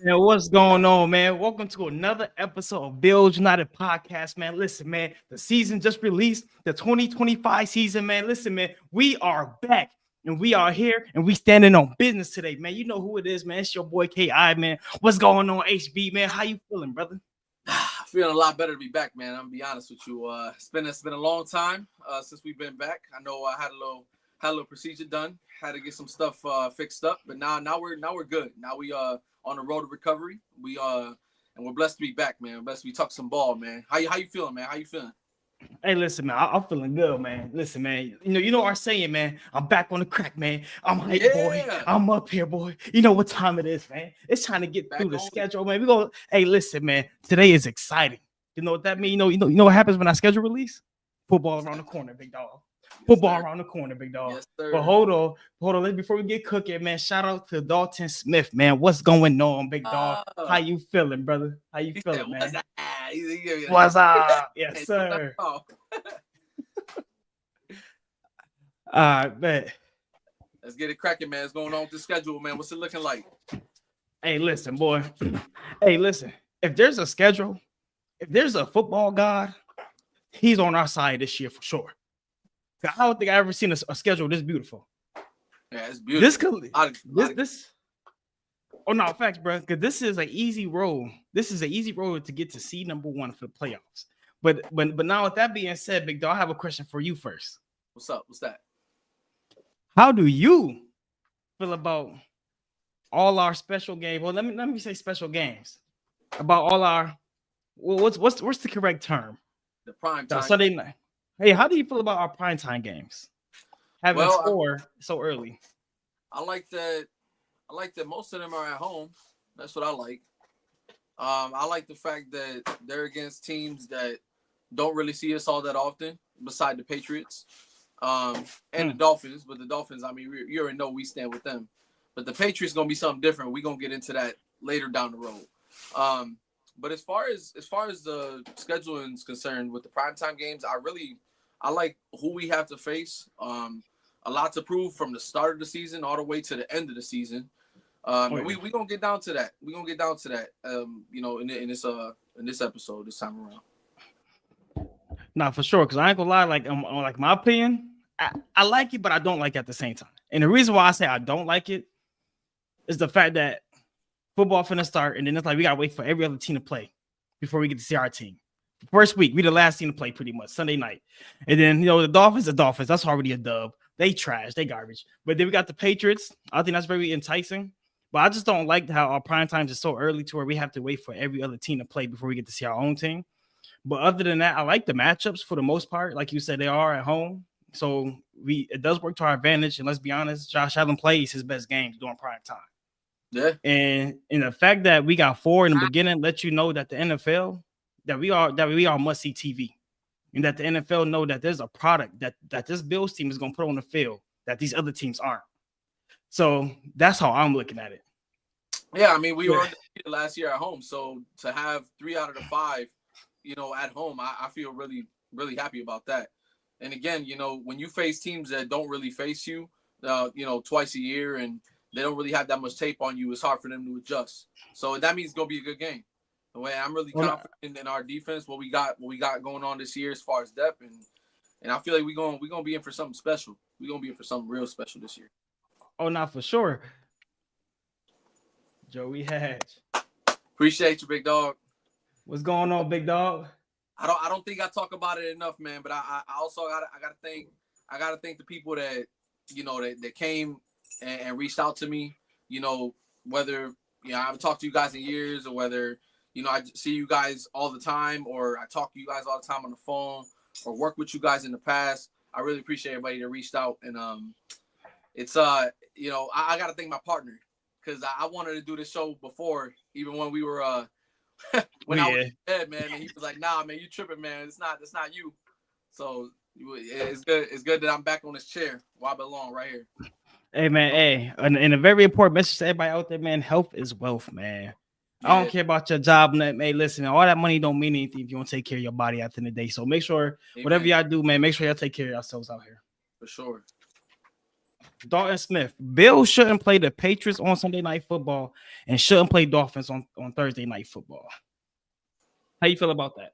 Man, what's going on, man? Welcome to another episode of Bills United Podcast, man. Listen, man, the season just released, the 2025 season, man. Listen, man, we are back and we are here and we standing on business today, man. You know who it is, man. It's your boy KI, man. What's going on, HB, man? How you feeling, brother? Feeling a lot better to be back, man. I'm gonna be honest with you. It's been a long time since we've been back. I know I had a little procedure done, had to get some stuff fixed up, but now we're good. Now we on the road to recovery. And we're blessed to be back, man. Blessed to be talking some ball, man. How you feeling, man? How you feeling? Hey, listen, man, I'm feeling good, man. Listen, man, you know our saying, man. I'm back on the crack, man. I'm hype, boy. Yeah, I'm up here, boy. You know what time it is, man. It's time to get through back the on it. schedule, man. We go. Hey, listen, man. Today is exciting. You know what that means? You know what happens when I schedule release? Football around the corner, big dog. Yes, Football sir. around the corner, big dog. Yes, But sir. hold on. Before we get cooking, man. Shout out to Dalton Smith, man. What's going on, big dog? How you feeling, brother? How you He said, feeling, "What's man? that?" What's up? Yes, sir. All right, man. Let's get it cracking, man. What's going on with the schedule, man? What's it looking like? Hey, listen, boy. Hey, listen. If there's a schedule, if there's a football god, he's on our side this year for sure. I don't think I ever seen a schedule this beautiful. Yeah, it's This beautiful. could this. Oh no, facts, bro. Because this is an easy road. This is an easy road to get to seed number one for the playoffs. But now with that being said, big dog, I have a question for you first. What's up? What's that? How do you feel about all our special games? Well, let me say special games about all our. Well, what's the correct term? The prime The time. Sunday night. Hey, how do you feel about our primetime games? Having Well, score so early. I like that. I like that most of them are at home. That's what I like. I like the fact that they're against teams that don't really see us all that often, beside the Patriots and the Dolphins. But the Dolphins, I mean, you already know we stand with them. But the Patriots gonna be something different. We're gonna get into that later down the road. But as far as the scheduling is concerned with the primetime games, I like who we have to face. A lot to prove from the start of the season all the way to the end of the season. Oh, And yeah. we gonna get down to that. We gonna get down to that. In this episode this time around. Not for sure, because I ain't gonna lie, like my opinion, I like it, but I don't like it at the same time. And the reason why I say I don't like it is the fact that football finna start, and then it's like we gotta wait for every other team to play before we get to see our team. First week, we the last team to play pretty much Sunday night. And then the Dolphins, that's already a dub. They trash, they garbage. But then we got the Patriots. I think that's very enticing. But I just don't like how our prime times is so early to where we have to wait for every other team to play before we get to see our own team. But other than that, I like the matchups for the most part. Like you said, they are at home. So it does work to our advantage. And let's be honest, Josh Allen plays his best games during prime time. Yeah. And the fact that we got four in the beginning lets you know that the NFL that we are must see TV, and that the NFL know that there's a product that this Bills team is gonna put on the field that these other teams aren't. So that's how I'm looking at it. Yeah, I mean, we were Yeah. undefeated last year at home, so to have 3 out of the 5, at home, I feel really, really happy about that. And again, when you face teams that don't really face you, twice a year, and they don't really have that much tape on you, it's hard for them to adjust. So that means it's gonna be a good game. The way I'm really Well, confident in our defense, what we got going on this year as far as depth, and I feel like we're gonna be in for something special. We're gonna be in for something real special this year. oh, not for sure. Joey Hatch, Appreciate you, big dog. what's going on, big dog? I don't think I talk about it enough, man. But I also gotta thank the people that that came and reached out to me. Whether I haven't talked to you guys in years, or whether I see you guys all the time, or I talk to you guys all the time on the phone, or work with you guys in the past. I really appreciate everybody that reached out, and it's I gotta thank my partner, because I wanted to do this show before, even when we were Oh when I was yeah. in bed, man, and he was like, "Nah, man, you tripping, man. It's not you." So it's good. It's good that I'm back on this chair where I belong, right here. Hey man, hey, and a very important message to everybody out there, man. Health is wealth, man. I don't Yeah, care about your job. Hey, listen, all that money don't mean anything if you don't take care of your body at the end of the day. So make sure whatever amen, y'all do, man, make sure y'all take care of yourselves out here. for sure. Dalton Smith. Bills shouldn't play the Patriots on Sunday Night Football and shouldn't play Dolphins on Thursday Night Football. How you feel about that?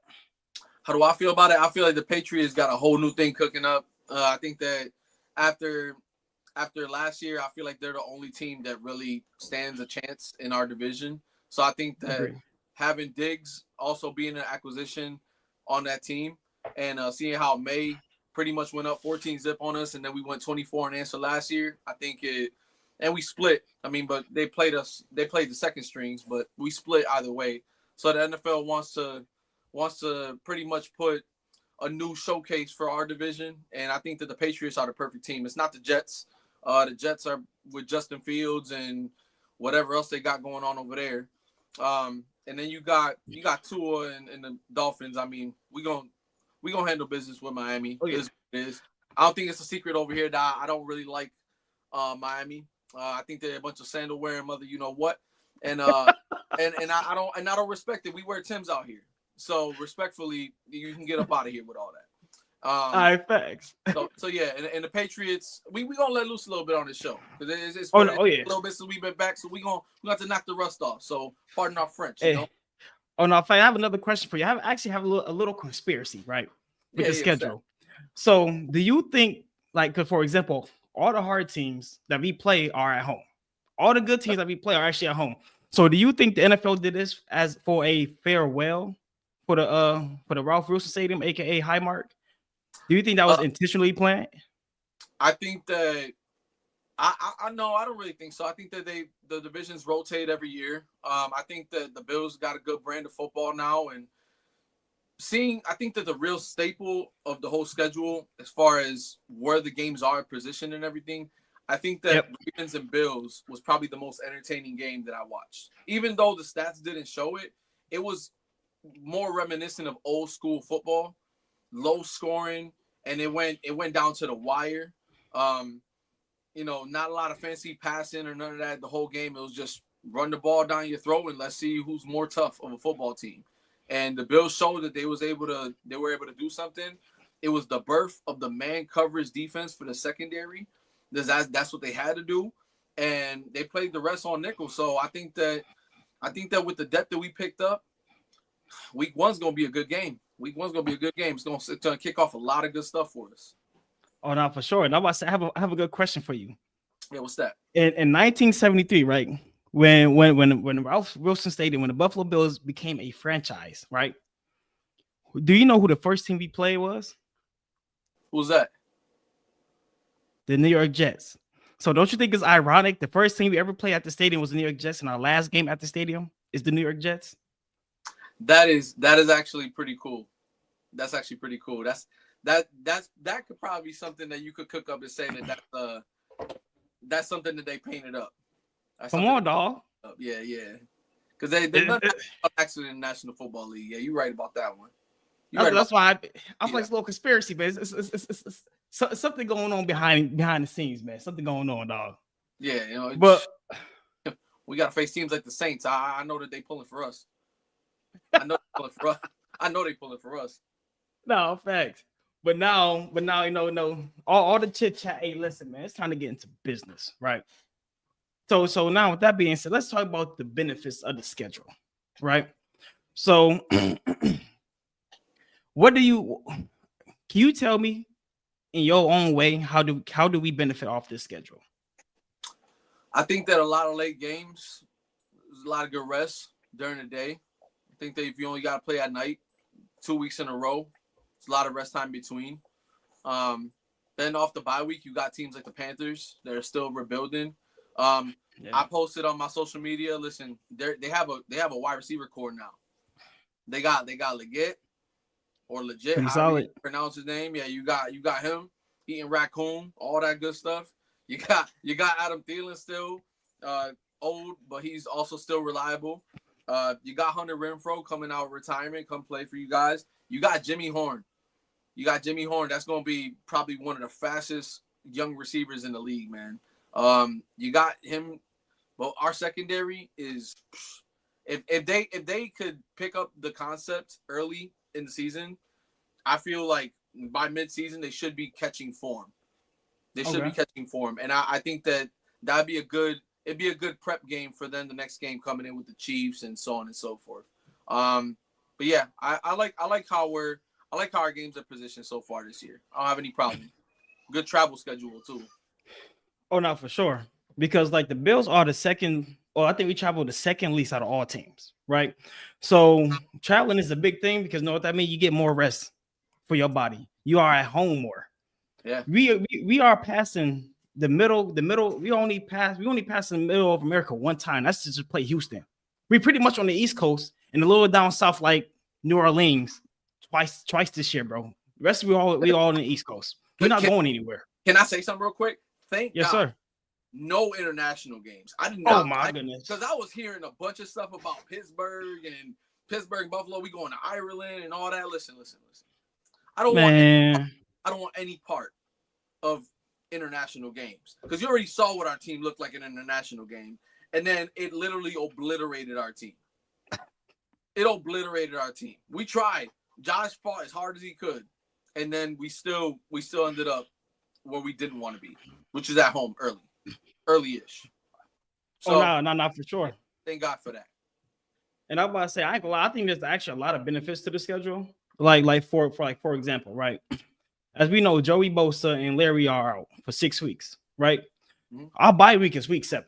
How do I feel about it? I feel like the Patriots got a whole new thing cooking up. I think that after last year, I feel like they're the only team that really stands a chance in our division. So I think that having Diggs also being an acquisition on that team and seeing how May pretty much went up 14-zip on us, and then we went 24 and answer last year. I think it, and we split. I mean, but they played us. They played the second strings, but we split either way. So the NFL wants to pretty much put a new showcase for our division, and I think that the Patriots are the perfect team. It's not the Jets. The Jets are with Justin Fields and whatever else they got going on over there. And then you got Tua and the Dolphins. I mean, we gonna handle business with Miami. Oh, yeah. It is. I don't think it's a secret over here that I don't really like Miami. I think they're a bunch of sandal wearing mother, you know what? And I don't respect it. We wear Timbs out here, so respectfully, you can get up out of here with all that. All right, thanks. So yeah, and the Patriots, we gonna let loose a little bit on this show because it's a little bit since we've been back, so we have to knock the rust off. So pardon our French, you know. Oh no, I have another question for you. I actually have a little conspiracy, right, with the schedule. So do you think, like, cause for example, all the hard teams that we play are at home. All the good teams that we play are actually at home. So do you think the NFL did this as for a farewell for the Ralph Wilson Stadium, aka Highmark? Do you think that was intentionally planned? I think that I know I don't really think so. I think that the divisions rotate every year. I think that the Bills got a good brand of football now, and I think that the real staple of the whole schedule, as far as where the games are positioned and everything, I think that Ravens and Bills was probably the most entertaining game that I watched. Even though the stats didn't show it, it was more reminiscent of old school football, low scoring, and it went down to the wire. You know, not a lot of fancy passing or none of that. The whole game, it was just run the ball down your throat and let's see who's more tough of a football team. And the Bills showed that they were able to do something. It was the birth of the man coverage defense for the secondary. That's what they had to do, and they played the rest on nickel. So I think that with the depth that we picked up, week one's gonna be a good game. It's gonna kick off a lot of good stuff for us. Oh no, for sure. And I'm about to say, I have a good question for you. Yeah, what's that? In 1973, right? When Ralph Wilson Stadium, when the Buffalo Bills became a franchise, right? Do you know who the first team we played was? Who was that? The New York Jets. So don't you think it's ironic? The first team we ever played at the stadium was the New York Jets, and our last game at the stadium is the New York Jets. That is actually pretty cool. That's actually pretty cool. That could probably be something that you could cook up and say that's something that they painted up. Come on, dog. Yeah. Because they're not actually in the National Football League. Yeah, you're right about that one. That's why I'm like, it's a little conspiracy, man. It's something going on behind the scenes, man. Something going on, dog. Yeah, you know. But we gotta face teams like the Saints. I know that they pulling for us. I know they pulling for us. No, facts. But now, you know, all the chit chat. Hey, listen, man, it's time to get into business, right? So now, with that being said, let's talk about the benefits of the schedule, right? So, can you tell me in your own way how do we benefit off this schedule? I think that a lot of late games, there's a lot of good rest during the day. I think that if you only got to play at night 2 weeks in a row, it's a lot of rest time between. Then off the bye week, you got teams like the Panthers that are still rebuilding. I posted on my social media. Listen, they have a wide receiver core now. They got Legit or Legit. Pretty solid. Pronounce his name. Yeah, you got him eating raccoon, all that good stuff. You got Adam Thielen still old, but he's also still reliable. You got Hunter Renfrow coming out of retirement, come play for you guys. You got Jimmy Horn. That's going to be probably one of the fastest young receivers in the league, man. You got him. Well, our secondary is if they could pick up the concept early in the season, I feel like by mid-season they should be catching form. They should be catching form, and I think that'd be it'd be a good prep game for them. The next game coming in with the Chiefs and so on and so forth. But yeah, I like how our games are positioned so far this year. I don't have any problem. Good travel schedule too. Oh no, for sure. Because like the Bills are the second, or I think we travel the second least out of all teams, right? So traveling is a big thing because you know what that means? You get more rest for your body. You are at home more. Yeah. We are passing the middle. We only pass the middle of America one time. That's to just play Houston. We pretty much on the East Coast and a little down south like New Orleans twice this year, bro. The rest of we all on the East Coast. We're not going anywhere. Can I say something real quick? Thank yes, God. Sir. No international games. I did not. Oh my goodness! Because I was hearing a bunch of stuff about Pittsburgh, Buffalo. We going to Ireland and all that. Listen. I don't want any part of international games because you already saw what our team looked like in an international game, and then it literally obliterated our team. It obliterated our team. We tried. Josh fought as hard as he could, and then we still ended up where we didn't want to be, which is at home early-ish. So, no, for sure. Thank God for that. And I'm about to say, I ain't gonna lie, I think there's actually a lot of benefits to the schedule. Like for example, right? As we know, Joey Bosa and Larry are out for 6 weeks, right? Mm-hmm. Our bye week is week 7.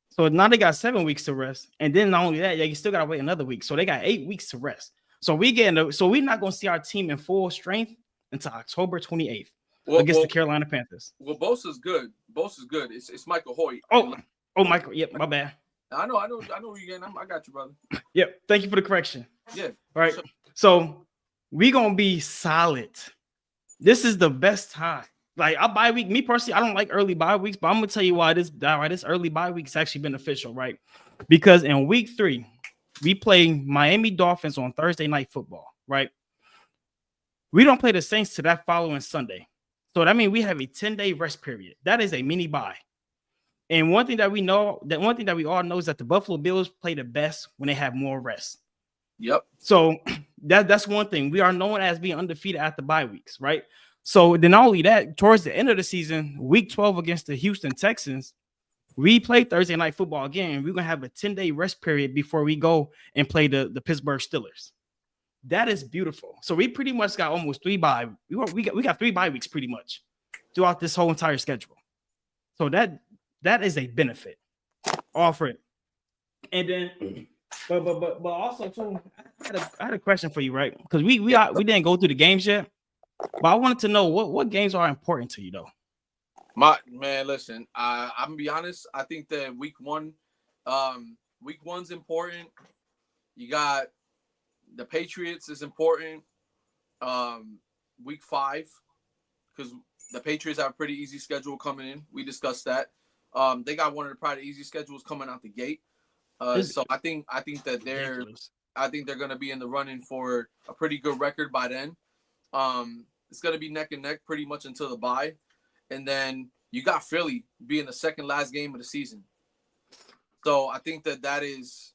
So now they got 7 weeks to rest. And then not only that, you still gotta wait another week. So they got 8 weeks to rest. So we're not gonna see our team in full strength until October 28th against the Carolina Panthers. Well, Bosa's good. It's Michael Hoyt. Oh, Michael. Yep, my bad. I know where you're getting. I got you, brother. Yep. Thank you for the correction. Yeah. All right. Sure. So we're gonna be solid. This is the best time. Like our bye week, me personally, I don't like early bye weeks, but I'm gonna tell you why this early bye week is actually beneficial, right? Because in week 3, we play Miami Dolphins on Thursday Night Football, right? We don't play the Saints to that following Sunday. So that means we have a 10-day rest period. That is a mini bye. And one thing that we all know is that the Buffalo Bills play the best when they have more rest. Yep. So that's one thing. We are known as being undefeated at the bye weeks, right? So then not only that, towards the end of the season, week 12 against the Houston Texans, we play Thursday Night Football again. We're going to have a 10-day rest period before we go and play the Pittsburgh Steelers. That is beautiful. So we pretty much got almost 3 bye. We got 3 bye weeks pretty much throughout this whole entire schedule. So that is a benefit. Offer it. And then but also too, I had a question for you, right? Because we didn't go through the games yet. But I wanted to know what games are important to you though. Listen, I'm gonna be honest. I think that week 1's important. You got the Patriots is important. Week 5, because the Patriots have a pretty easy schedule coming in. We discussed that. They got one of the probably easy schedules coming out the gate. So I think that they're going to be in the running for a pretty good record by then. It's going to be neck and neck pretty much until the bye. And then you got Philly being the second last game of the season. So I think that is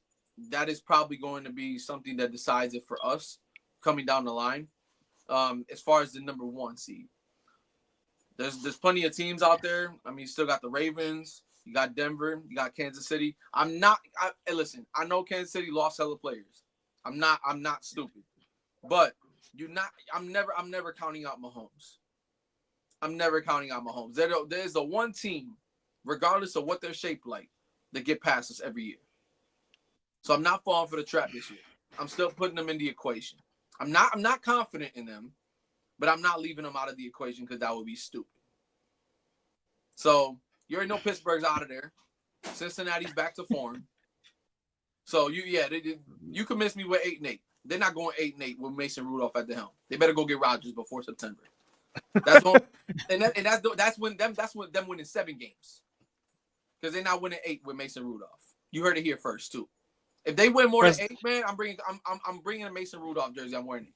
probably going to be something that decides it for us coming down the line. As far as the number 1 seed, there's plenty of teams out there. I mean, you still got the Ravens, you got Denver, you got Kansas City. Listen, I know Kansas City lost hella players. I'm not stupid, but I'm never counting out Mahomes. I'm never counting out Mahomes. There's the one team, regardless of what they're shaped like, that get past us every year. So I'm not falling for the trap this year. I'm still putting them in the equation. I'm not confident in them, but I'm not leaving them out of the equation because that would be stupid. So you already know Pittsburgh's out of there. Cincinnati's back to form. So you convinced me with 8-8. They're not going 8-8 with Mason Rudolph at the helm. They better go get Rodgers before September. That's when them winning 7 games, because they're not winning 8 with Mason Rudolph. You heard it here first too. If they win more than 8, man, I'm bringing a Mason Rudolph jersey. I'm wearing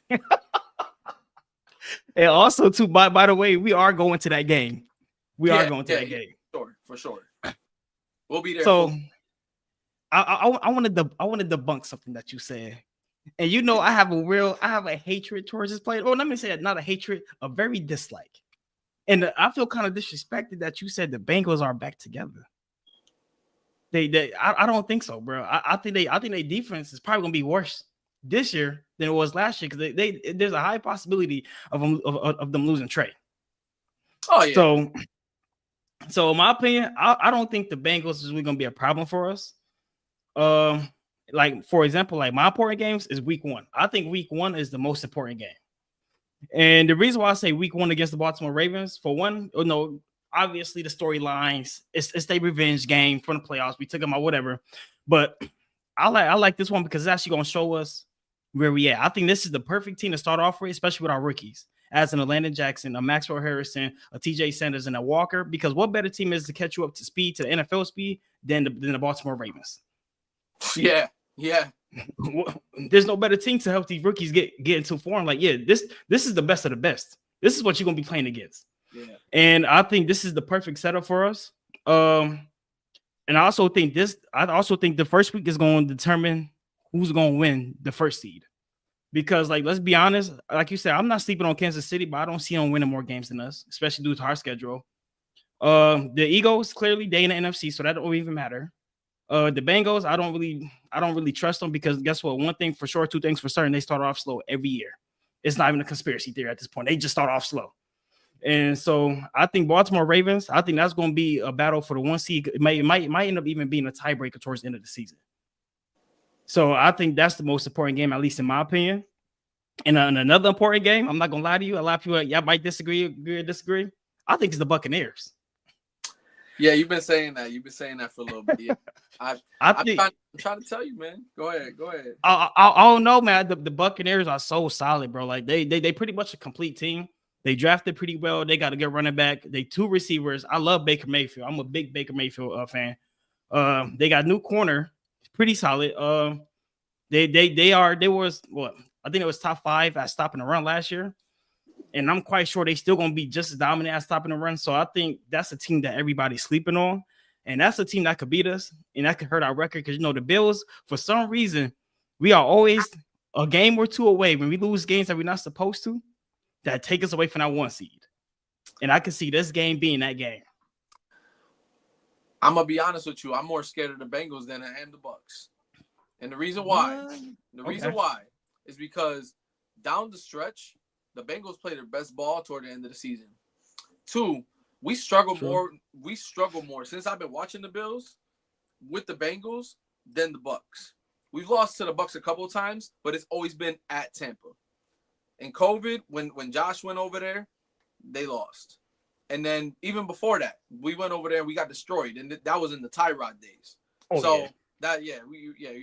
it. And also too, by the way, we are going to that game. We are going to that game. For sure. We'll be there. So I want to debunk something that you said. And you know, I have a hatred towards this player. Oh, let me say it, not a hatred, a very dislike. And I feel kind of disrespected that you said the Bengals are back together. I don't think so, bro. I think their defense is probably gonna be worse this year than it was last year because there's a high possibility of them losing Trey. Oh yeah. So in my opinion, I don't think the Bengals is really gonna be a problem for us. Like for example, like my important games is week 1. I think week 1 is the most important game. And the reason why I say week 1 against the Baltimore Ravens, for one, obviously the storylines, it's their revenge game from the playoffs. We took them out, whatever. But I like this one because it's actually gonna show us where we at. I think this is the perfect team to start off with, especially with our rookies, as an Atlanta Jackson, a Maxwell Harrison, a TJ Sanders, and a Walker. Because what better team is to catch you up to speed, to the NFL speed, than the Baltimore Ravens? Yeah. There's no better team to help these rookies get into form. Like, yeah, this is the best of the best. This is what you're gonna be playing against. Yeah. And I think this is the perfect setup for us. And I also think the first week is going to determine who's going to win the first seed. Because, like, let's be honest, like you said, I'm not sleeping on Kansas City, but I don't see them winning more games than us, especially due to our schedule. The Eagles, clearly, they in the NFC, so that don't even matter. The Bengals, I don't really trust them because guess what? One thing for sure, two things for certain, they start off slow every year. It's not even a conspiracy theory at this point. They just start off slow. And so I think Baltimore Ravens, I think that's going to be a battle for the 1 seed. It might end up even being a tiebreaker towards the end of the season. So I think that's the most important game, at least in my opinion. And another important game, I'm not going to lie to you. A lot of people, y'all might disagree. I think it's the Buccaneers. Yeah, you've been saying that. You've been saying that for a little bit. Yeah. I'm trying to tell you, man. Go ahead. I don't know, man. The Buccaneers are so solid, bro. Like they pretty much a complete team. They drafted pretty well. They got a good running back. They 2 receivers. I love Baker Mayfield. I'm a big Baker Mayfield fan. They got new corner, pretty solid. They was what? I think it was top 5 at stopping the run last year. And I'm quite sure they still going to be just as dominant at stopping the run. So I think that's a team that everybody's sleeping on. And that's a team that could beat us. And that could hurt our record. Because, the Bills, for some reason, we are always a game or 2 away. When we lose games that we're not supposed to, that take us away from that 1 seed. And I can see this game being that game. I'm going to be honest with you. I'm more scared of the Bengals than I am the Bucs. And the reason why, is because down the stretch, the Bengals play their best ball toward the end of the season. 2, we struggle more. We struggle more since I've been watching the Bills with the Bengals than the Bucs. We've lost to the Bucs a couple of times, but it's always been at Tampa. In COVID, when Josh went over there, they lost. And then even before that, we went over there and we got destroyed. And that was in the Tyrod days. You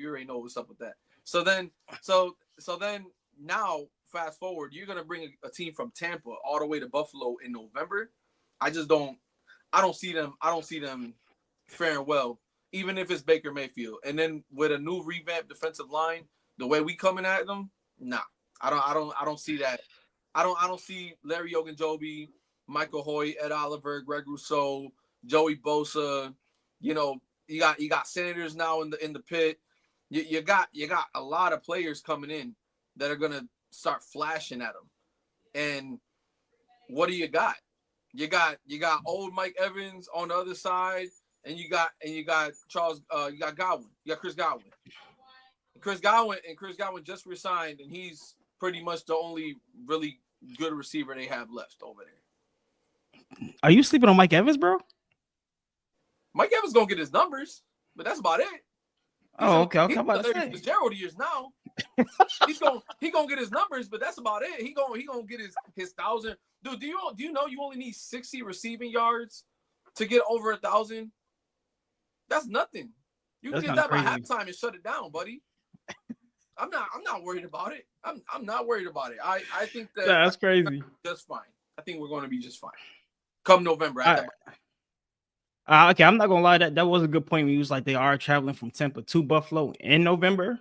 already know what's up with that. So then now, fast forward, you're gonna bring a team from Tampa all the way to Buffalo in November. I don't see them faring well, even if it's Baker Mayfield. And then with a new revamped defensive line, the way we coming at them, nah. I don't see that. I don't see Larry Ogunjobi, Michael Hoyt, Ed Oliver, Greg Rousseau, Joey Bosa. You got Sanders now in the pit. You got a lot of players coming in that are gonna start flashing at them. And what do you got? You got old Mike Evans on the other side, and you got Charles. You got Godwin. You got Chris Godwin. Chris Godwin just resigned, and he's pretty much the only really good receiver they have left over there. Are you sleeping on Mike Evans, bro? Mike Evans gonna get his numbers, but that's about it. Okay. He's about to say. Fitzgerald years now. he gonna get his numbers, but that's about it. He gonna get his 1,000. Dude, do you know you only need 60 receiving yards to get over 1,000? That's nothing. You can get that by halftime and shut it down, buddy. I'm not worried about it. I'm not worried about it. I think that's crazy. Just fine. I think we're going to be just fine. Come November. Okay, I'm not gonna lie. That was a good point. When you was like they are traveling from Tampa to Buffalo in November,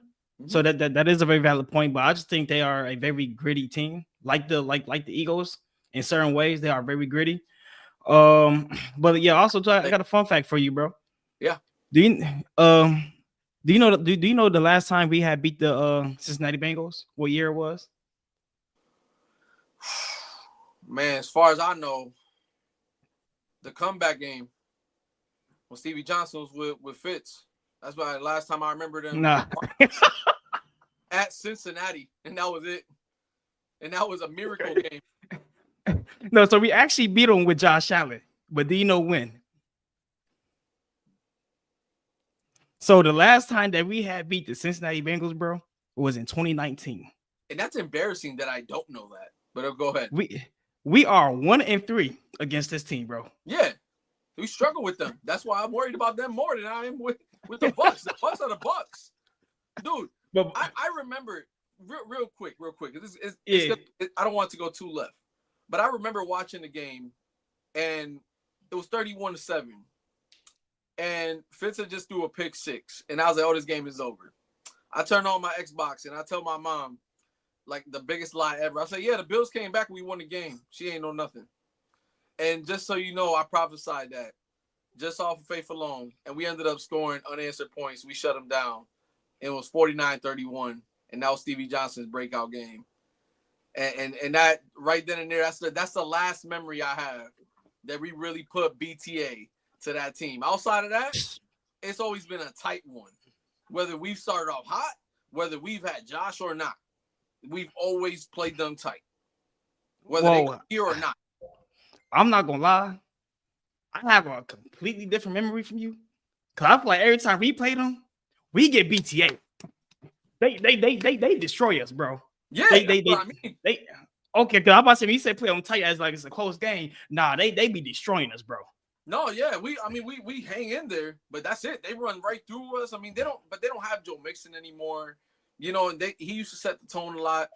so that is a very valid point. But I just think they are a very gritty team, like the Eagles in certain ways. They are very gritty. But yeah, also I got a fun fact for you, bro. Yeah. Do you know the last time we had beat the Cincinnati Bengals? What year it was? Man, as far as I know, the comeback game when Stevie Johnson was with Fitz. That's why last time I remember them Nah. at Cincinnati, and that was it. And that was a miracle game. No, so we actually beat them with Josh Allen, but do you know when? So the last time that we had beat the Cincinnati Bengals, bro, was in 2019. And that's embarrassing that I don't know that. But go ahead. We are 1-3 against this team, bro. Yeah, we struggle with them. That's why I'm worried about them more than I am with the Bucks. The Bucks are the Bucks, dude. But I remember real quick. I don't want to go too left, but I remember watching the game, and it was 31-7, and Fitz had just threw a pick six, and I was like, "Oh, this game is over." I turned on my Xbox and I tell my mom, like the biggest lie ever. I say, "Yeah, the Bills came back and we won the game." She ain't know nothing. And just so you know, I prophesied that just off of faith alone, and we ended up scoring unanswered points. We shut them down. It was 49-31, and that was Stevie Johnson's breakout game. And that right then and there, that's the last memory I have that we really put BTA to that team. Outside of that, it's always been a tight one. Whether we've started off hot, whether we've had Josh or not, we've always played them tight. Whether they come here or not. I'm not gonna lie. I have a completely different memory from you. Cause I feel like every time we play them, we get BTA. They destroy us, bro. Yeah, they okay. Cause I'm about to say when you say play on tight as like it's a close game. Nah, they be destroying us, bro. No, yeah, we hang in there, but that's it. They run right through us. I mean, they don't have Joe Mixon anymore. You know, and he used to set the tone a lot.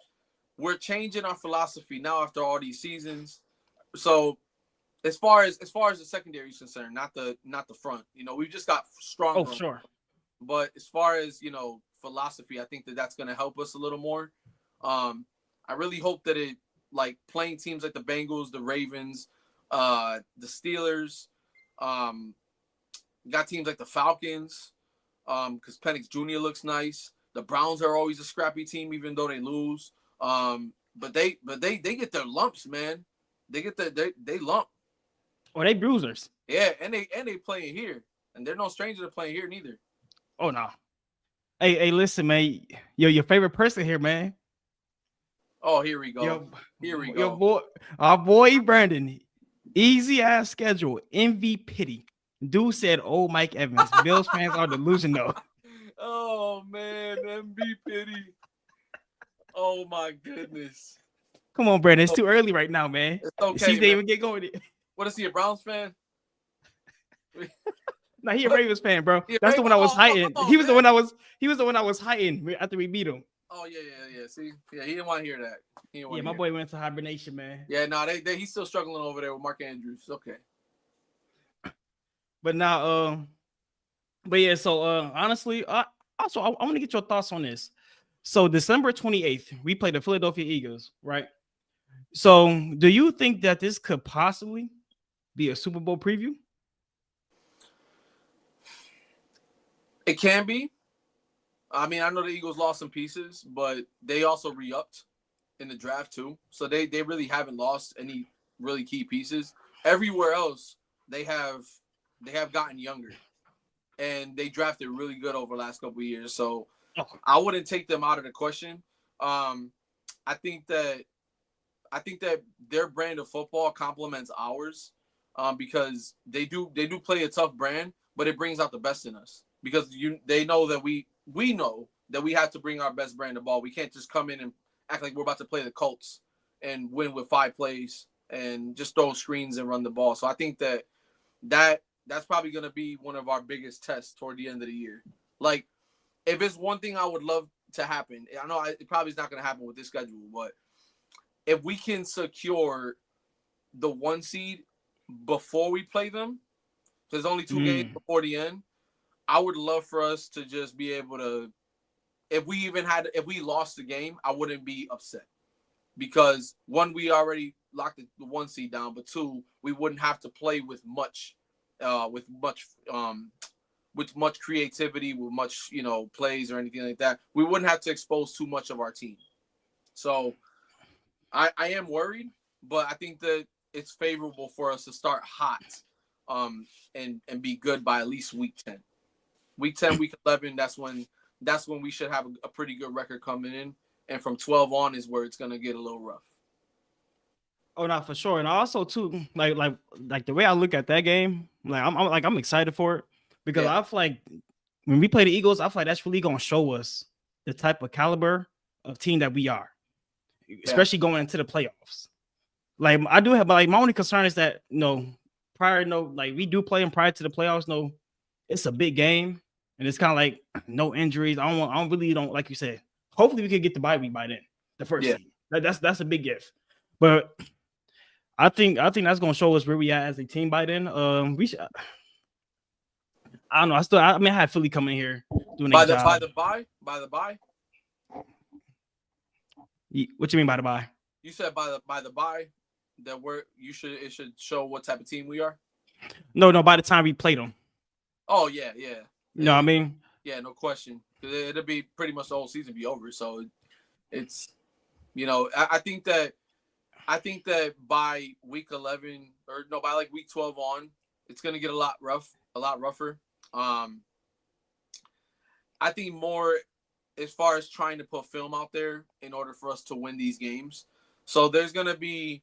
We're changing our philosophy now after all these seasons. So as far as the secondary is concerned, not the front, you know, we've just got stronger. Oh, sure. But as far as, you know, philosophy, I think that's going to help us a little more. I really hope that it, like, playing teams like the Bengals, the Ravens, the Steelers, got teams like the Falcons, because Penix Jr. looks nice. The Browns are always a scrappy team, even though they lose. But they get their lumps, man. They lump. Oh, they bruisers. Yeah, and they playing here, and they're no stranger to playing here neither. Oh no. Hey, listen, man. Your favorite person here, man. Oh, here we go. Here we go. Our boy Brandon. Easy ass schedule. MV pity. Dude said, "Oh, Mike Evans." Bills fans are delusional. Oh man, MV pity. Oh my goodness. Come on, Brandon. It's too early right now, man. It's okay. See, they even get going. What is he, a Browns fan? No, he a Ravens fan, bro. That's the one I was hiding. He was the one I was hiding after we beat him. Oh yeah. See, yeah, he didn't want to hear that. Yeah, my boy went into hibernation, man. Yeah, no, he's still struggling over there with Mark Andrews. Okay. But now, but yeah. So, honestly, also I want to get your thoughts on this. So, December 28th, we played the Philadelphia Eagles, right? So, do you think that this could possibly be a Super Bowl preview? It can be. I mean, I know the Eagles lost some pieces, but they also re-upped in the draft too. So they really haven't lost any really key pieces. Everywhere else, they have gotten younger, and they drafted really good over the last couple of years. So I wouldn't take them out of the question. I think that their brand of football complements ours, because they do play a tough brand, but it brings out the best in us, because they know that we know that we have to bring our best brand of ball. We can't just come in and act like we're about to play the Colts and win with 5 plays and just throw screens and run the ball. So I think that's probably going to be one of our biggest tests toward the end of the year. Like, if it's one thing I would love to happen, I know it probably is not going to happen with this schedule, but if we can secure the 1 seed before we play them, there's only 2 games before the end, I would love for us to just be able to, if we lost the game, I wouldn't be upset, because 1, we already locked the 1 seed down, but 2, we wouldn't have to play with much creativity, with much, plays or anything like that. We wouldn't have to expose too much of our team. So I am worried, but I think that it's favorable for us to start hot and be good by at least week 10. Week 10, week 11, that's when we should have a pretty good record coming in. And from 12 on is where it's gonna get a little rough. Oh, not for sure. And also too, like the way I look at that game, I'm excited for it because I feel like when we play the Eagles, I feel like that's really gonna show us the type of caliber of team that we are, especially going into the playoffs. Like I do have, like my only concern is that we do play them prior to the playoffs. No, it's a big game, and it's kind of like no injuries. I don't like you said. Hopefully, we can get the bye week by then, the first seed. That's a big gift, but I think that's gonna show us where we are as a team by then. We should. I don't know. I had Philly coming here doing by the bye. What you mean by the bye? You said by the bye that it should show what type of team we are. No, by the time we play them. Oh yeah. You know what I mean? Yeah, no question. It'll be pretty much the whole season be over. So it's I think that by week 11 by like week 12 on, it's gonna get a lot rougher. I think more as far as trying to put film out there in order for us to win these games. So there's gonna be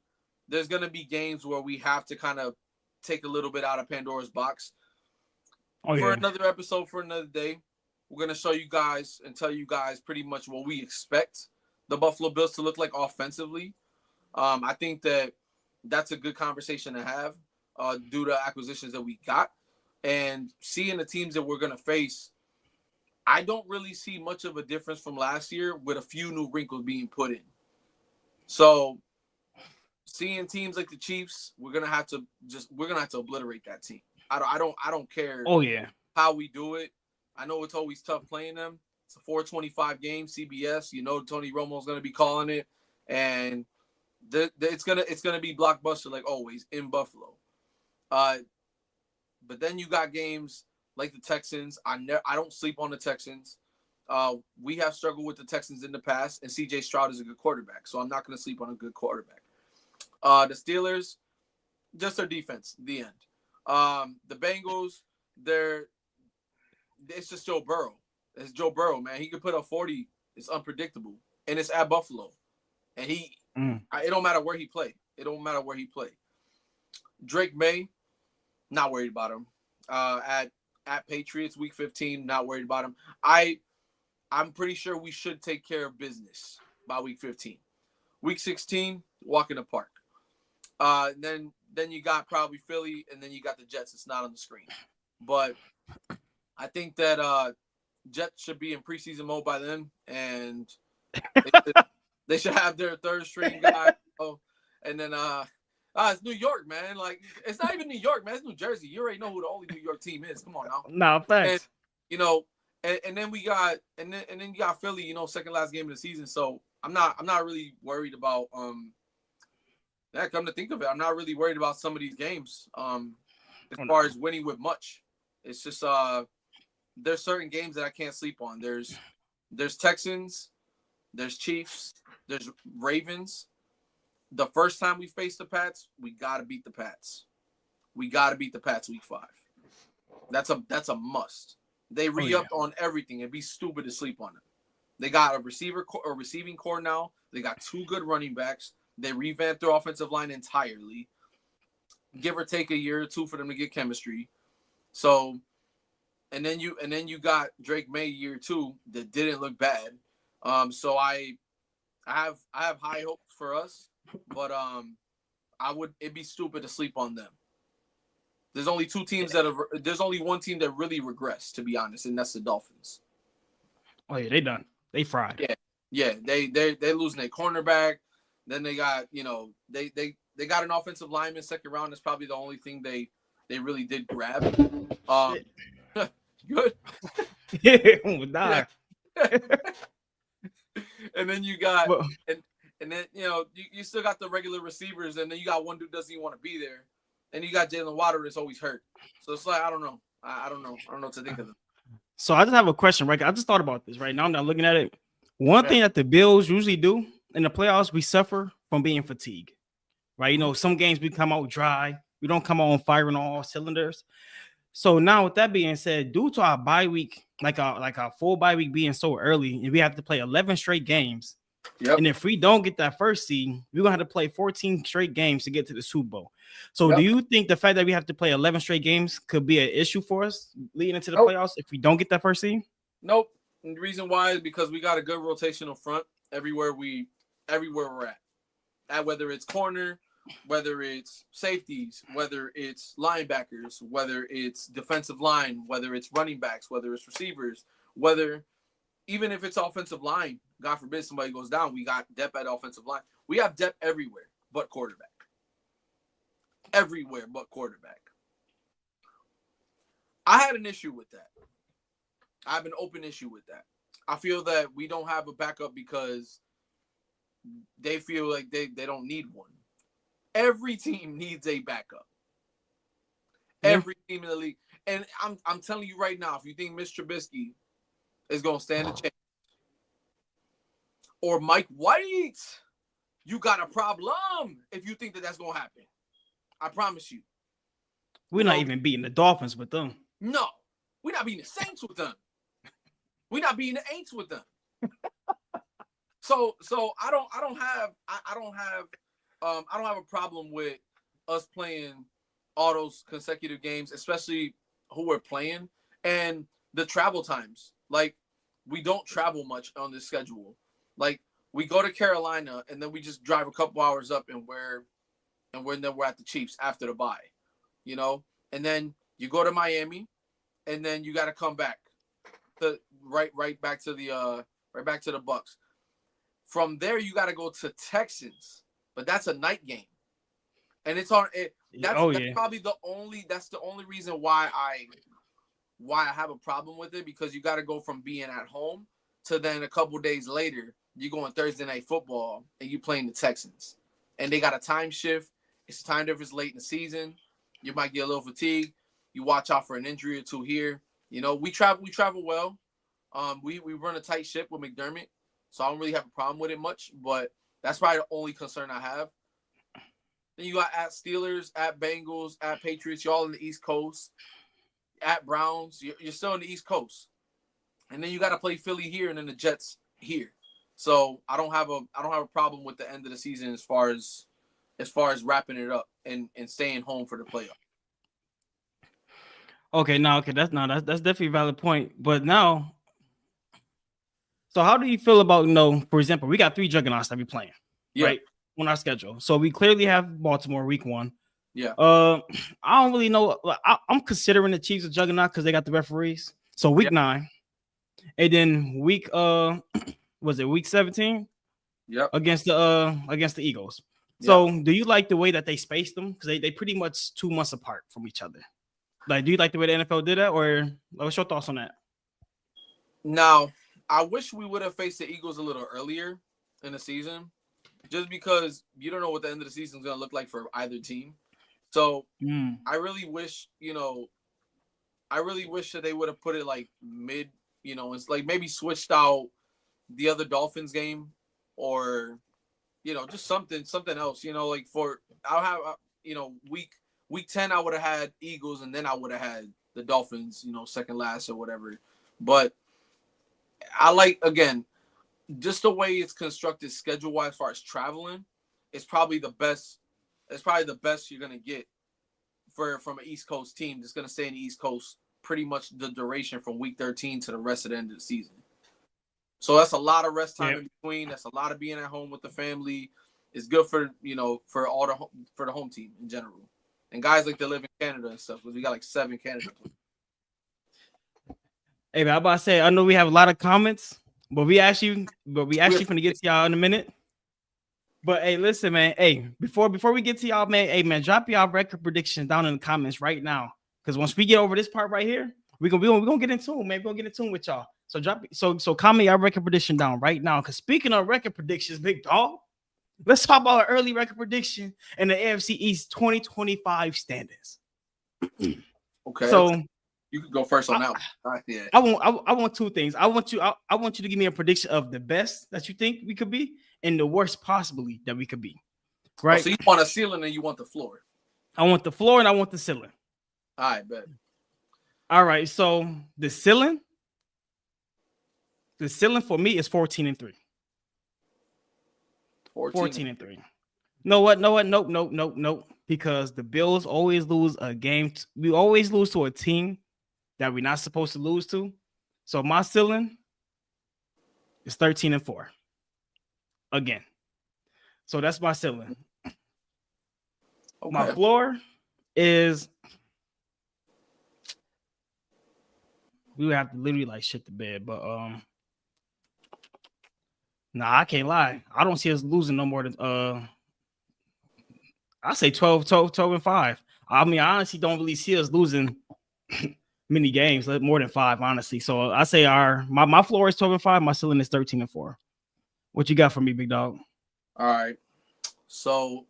games where we have to kind of take a little bit out of Pandora's box. For another episode, for another day, we're gonna show you guys and tell you guys pretty much what we expect the Buffalo Bills to look like offensively. I think that's a good conversation to have due to acquisitions that we got and seeing the teams that we're gonna face. I don't really see much of a difference from last year with a few new wrinkles being put in. So seeing teams like the Chiefs, we're gonna have to obliterate that team. I don't care. Oh yeah, how we do it. I know it's always tough playing them. It's a 425 game, CBS. Tony Romo's gonna be calling it, and it's gonna be blockbuster like always in Buffalo. But then you got games like the Texans. I don't sleep on the Texans. We have struggled with the Texans in the past, and CJ Stroud is a good quarterback, so I'm not going to sleep on a good quarterback. The Steelers, just their defense, the end. The Bengals, it's just Joe Burrow. It's Joe Burrow, man. He could put up 40. It's unpredictable, and it's at Buffalo, and it don't matter where he play. It don't matter where he play. Drake May, not worried about him. At Patriots, week 15, not worried about him. I'm pretty sure we should take care of business by week 15. Week 16, walk in the park. Then you got probably Philly, and then you got the Jets. It's not on the screen. But I think that Jets should be in preseason mode by then, and they should have their third string guy. And then it's New York, man. Like, it's not even New York, man. It's New Jersey. You already know who the only New York team is. Come on now. No, thanks. And then we got and then you got Philly, second last game of the season. So I'm not really worried about come to think of it, I'm not really worried about some of these games. As far as winning with much. It's just there's certain games that I can't sleep on. There's Texans, there's Chiefs, there's Ravens. The first time we face the Pats, we gotta beat the Pats. We gotta beat the Pats week 5. That's a must. They re-upped on everything. It'd be stupid to sleep on it. They got a receiving core now. They got 2 good running backs. They revamped their offensive line entirely. Give or take a year or 2 for them to get chemistry. So, and then you got Drake May year 2 that didn't look bad. So I have high hopes for us. But it'd be stupid to sleep on them. There's only 2 teams there's only one team that really regressed, to be honest, and that's the Dolphins. Oh yeah, they done. They fried. Yeah. They losing their cornerback. Then they got, they got an offensive lineman second round. That's probably the only thing they really did grab. Good. Yeah. And then you got and then you still got the regular receivers, and then you got one dude doesn't even want to be there, and you got Jalen Water that's always hurt. So it's like I don't know. I don't know what to think of them. So I just have a question, right? I just thought about this right now. I'm not looking at it. One thing that the Bills usually do in the playoffs, we suffer from being fatigued, right? Some games we come out dry. We don't come on firing on all cylinders. So now, with that being said, due to our bye week, like our full bye week being so early, and we have to play 11 straight games. Yep. And if we don't get that first seed, we're gonna have to play 14 straight games to get to the Super Bowl. So, do you think the fact that we have to play 11 straight games could be an issue for us leading into the playoffs if we don't get that first seed? Nope. And the reason why is because we got a good rotational front everywhere we're at whether it's corner, whether it's safeties, whether it's linebackers, whether it's defensive line, whether it's running backs, whether it's receivers, whether even if it's offensive line, God forbid somebody goes down, we got depth at offensive line. We have depth everywhere but quarterback. Everywhere but quarterback. I had an issue with that. I have an open issue with that. I feel that we don't have a backup because they feel like they don't need one. Every team needs a backup. Every team in the league. And I'm telling you right now, if you think Mr. Trubisky is going to stand a chance, or Mike White, you got a problem if you think that that's going to happen. I promise you. We're not even beating the Dolphins with them. No, we're not beating the Saints with them. We're not beating the Aints with them. So I don't have a problem with us playing all those consecutive games, especially who we're playing and the travel times. Like, we don't travel much on this schedule. Like, we go to Carolina and then we just drive a couple hours up and we're at the Chiefs after the bye, you know? And then you go to Miami and then you got to come back to right back to the Bucks. From there you got to go to Texans, but that's a night game. And it's on it. That's probably the only reason why I have a problem with it, because you got to go from being at home to then a couple days later you go on Thursday Night Football and you playing the Texans, and they got a time shift. It's time difference late in the season. You might get a little fatigued. You watch out for an injury or two here. You know, we travel well. We run a tight ship with McDermott, so I don't really have a problem with it much. But that's probably the only concern I have. Then you got at Steelers, at Bengals, at Patriots. You're all in the East Coast. At Browns, you're still in the East Coast. And then you got to play Philly here and then the Jets here. So I don't have a problem with the end of the season as far as wrapping it up and staying home for the playoff. That's definitely a valid point. But now, so how do you feel about, for example, we got 3 juggernauts that we playing, right, on our schedule. So we clearly have Baltimore week 1. Yeah. I don't really know. I'm considering the Chiefs a juggernaut because they got the referees. So week 9, and then week was it week 17? Yep. Against the Eagles. So do you like the way that they spaced them? Because they pretty much 2 months apart from each other. Like, do you like the way the NFL did that, or what's your thoughts on that? Now, I wish we would have faced the Eagles a little earlier in the season, just because you don't know what the end of the season is going to look like for either team. So I really wish, that they would have put it like mid, it's like maybe switched out the other Dolphins game, or, just something else, like I'll have, week 10, I would have had Eagles, and then I would have had the Dolphins, second last or whatever. But I like, again, just the way it's constructed schedule-wise as far as traveling, it's probably the best. It's probably the best you're going to get from an East Coast team that's going to stay in the East Coast pretty much the duration from week 13 to the rest of the end of the season. So that's a lot of rest time in between. That's a lot of being at home with the family. It's good for the home team in general. And guys like to live in Canada and stuff, because we got like 7 Canada players. Hey, man, I'm about to say, I know we have a lot of comments, but we actually finna get to y'all in a minute. But hey, listen, man. Hey, before we get to y'all, man. Hey, man, drop y'all record predictions down in the comments right now, because once we get over this part right here, we gonna get into it, man. We're gonna get into it with y'all. So comment y'all record prediction down right now. Because speaking of record predictions, big dog, let's talk about our early record prediction in the AFC East 2025 standings. Okay. So you could go first on that one. Yeah. I want 2 things. I want you to give me a prediction of the best that you think we could be and the worst possibly that we could be. Right. So you want a ceiling and you want the floor. I want the floor and I want the ceiling. All right, bet. All right, so the ceiling for me is 14-3. 14-3. No what? Nope. Because the Bills always lose a game. We always lose to a team that we're not supposed to lose to. So my ceiling is 13-4. Again. So that's my ceiling. Okay. My floor is we would have to literally like shit the bed, but nah, I can't lie. I don't see us losing no more than I say 12-5. I mean, I honestly don't really see us losing many games, more than 5, honestly. So I say my floor is 12-5, my ceiling is 13-4. What you got for me, big dog? All right. So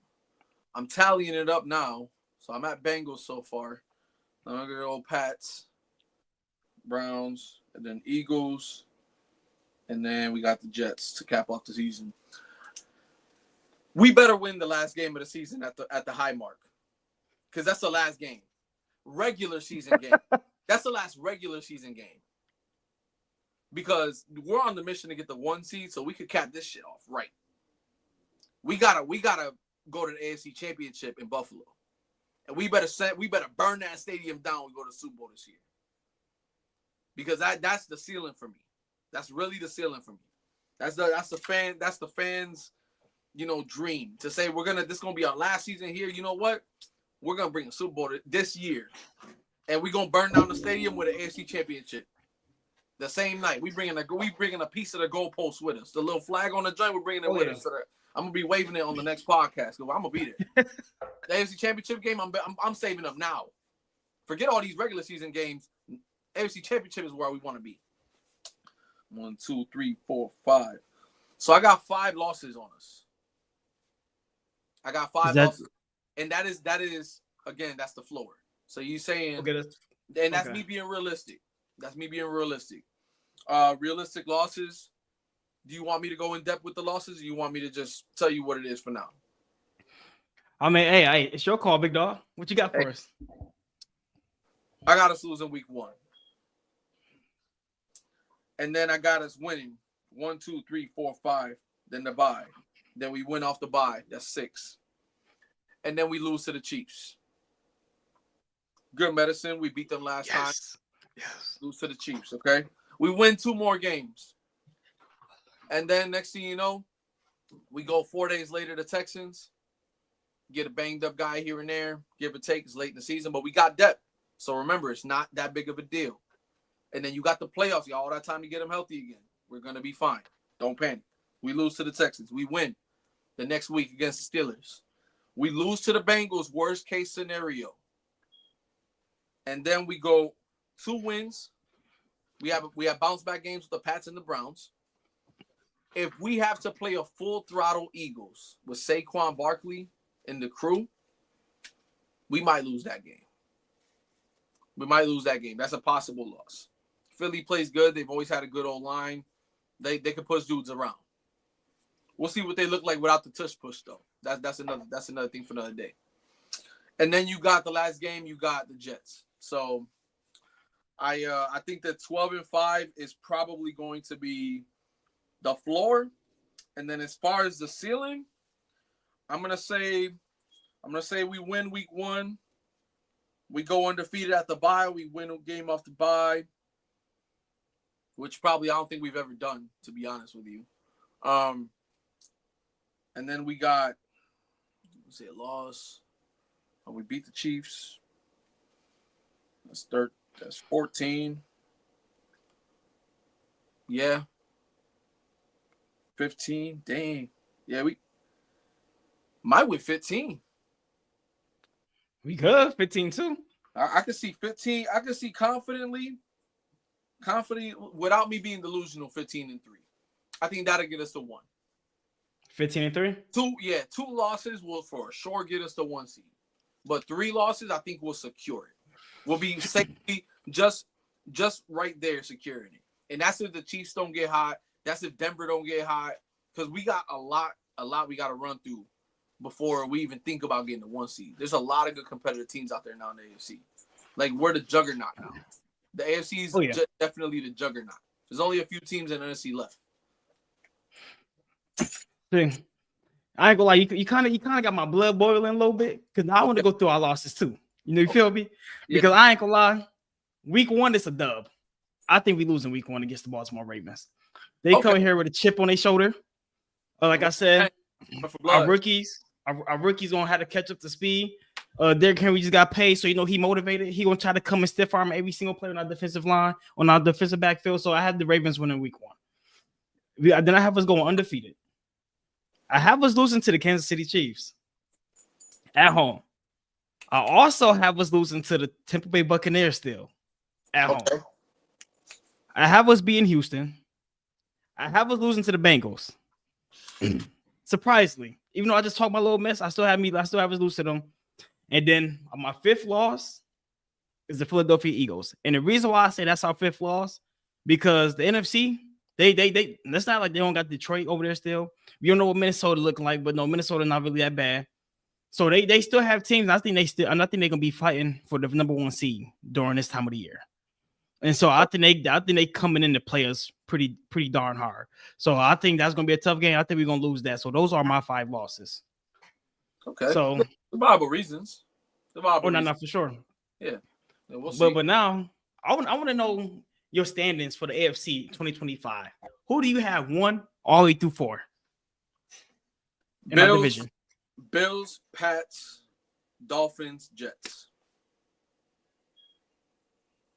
I'm tallying it up now. So I'm at Bengals so far. I'm gonna go Pats, Browns, and then Eagles, and then we got the Jets to cap off the season. We better win the last game of the season at the high mark, because that's the last game, regular season game. That's the last regular season game. Because we're on the mission to get the 1 seed, so we could cap this shit off right. We gotta go to the AFC Championship in Buffalo, and we better burn that stadium down. We go to the Super Bowl this year, because that's the ceiling for me. That's really the ceiling for me. That's the fans, dream to say this is gonna be our last season here. You know what? We're gonna bring a Super Bowl this year, and we're gonna burn down the stadium with an AFC Championship. The same night, we bringing a piece of the goalpost with us. The little flag on the joint, we're bringing it with us. I'm gonna be waving it on the next podcast. I'm gonna be there. The AFC Championship game, I'm saving up now. Forget all these regular season games. AFC Championship is where we want to be. 1, 2, 3, 4, 5. So I got 5 losses on us. I got 5 losses, and that is again, that's the floor. So you saying, okay, that's me being realistic. That's me being realistic. Realistic losses. Do you want me to go in depth with the losses, or you want me to just tell you what it is for now? I mean, hey, it's your call, big dog. What you got for us? I got us losing week 1. And then I got us winning 1, 2, 3, 4, 5. Then the bye. Then we win off the bye. That's 6. And then we lose to the Chiefs. Good medicine. We beat them last time. Yes. Lose to the Chiefs, okay? We win 2 more games. And then next thing you know, we go 4 days later to Texans. Get a banged up guy here and there. Give or take. It's late in the season, but we got depth. So remember, it's not that big of a deal. And then you got the playoffs. You got all that time to get them healthy again. We're going to be fine. Don't panic. We lose to the Texans. We win the next week against the Steelers. We lose to the Bengals, worst case scenario. And then we go 2 wins. We have bounce back games with the Pats and the Browns. If we have to play a full throttle Eagles with Saquon Barkley and the crew, we might lose that game. That's a possible loss. Philly plays good. They've always had a good old line. They can push dudes around. We'll see what they look like without the tush push, though. That's another thing for another day. And then you got the last game. You got the Jets. So I think that 12-5 is probably going to be the floor. And then as far as the ceiling, I'm gonna say we win week 1. We go undefeated at the bye. We win a game off the bye, which probably I don't think we've ever done, to be honest with you. And then we got, let's say, a loss. We beat the Chiefs. That's 14. Yeah. 15. Dang. Yeah, we might win 15. We good. 15-2. I can see 15. I can see confident without me being delusional. 15-3. I think that'll get us to 1. 15-3. 2 losses will for sure get us to 1 seed, but 3 losses I think will secure it. We'll be safely just right there securing it, and that's if the Chiefs don't get hot. That's if Denver don't get hot, because we got a lot we got to run through before we even think about getting the 1 seed. There's a lot of good competitive teams out there now in the AFC. Like, we're the juggernaut now. The AFC is definitely the juggernaut. There's only a few teams in the NFC left. See, I ain't gonna lie, you kind of got my blood boiling a little bit because I want to go through our losses too. You feel me? Because I ain't gonna lie, week 1 is a dub. I think we lose in week 1 against the Baltimore Ravens. They come here with a chip on their shoulder. Like I said, our rookies gonna have to catch up to speed. Derrick Henry just got paid, so he motivated. He gonna try to come and stiff arm every single player on our defensive line, on our defensive backfield. So I had the Ravens winning week 1. Then I have us going undefeated. I have us losing to the Kansas City Chiefs at home. I also have us losing to the Tampa Bay Buccaneers still at home. I have us beating Houston. I have us losing to the Bengals. Surprisingly, even though I just talked my little mess, I still have us lose to them. And then my 5th loss is the Philadelphia Eagles. And the reason why I say that's our 5th loss, because the NFC, they it's not like they don't got Detroit over there still. We don't know what Minnesota looking like, but no, Minnesota not really that bad. So they still have teams. I think they're gonna be fighting for the number 1 seed during this time of the year. And so I think they coming in to play us pretty darn hard. So I think that's gonna be a tough game. I think we're gonna lose that. So those are my 5 losses. Okay. So the Bible reasons. Not for sure. Yeah. We'll see. But now I want to know your standings for the AFC 2025. Who do you have 1 all the way through 4 in our division? Bills, Pats, Dolphins, Jets.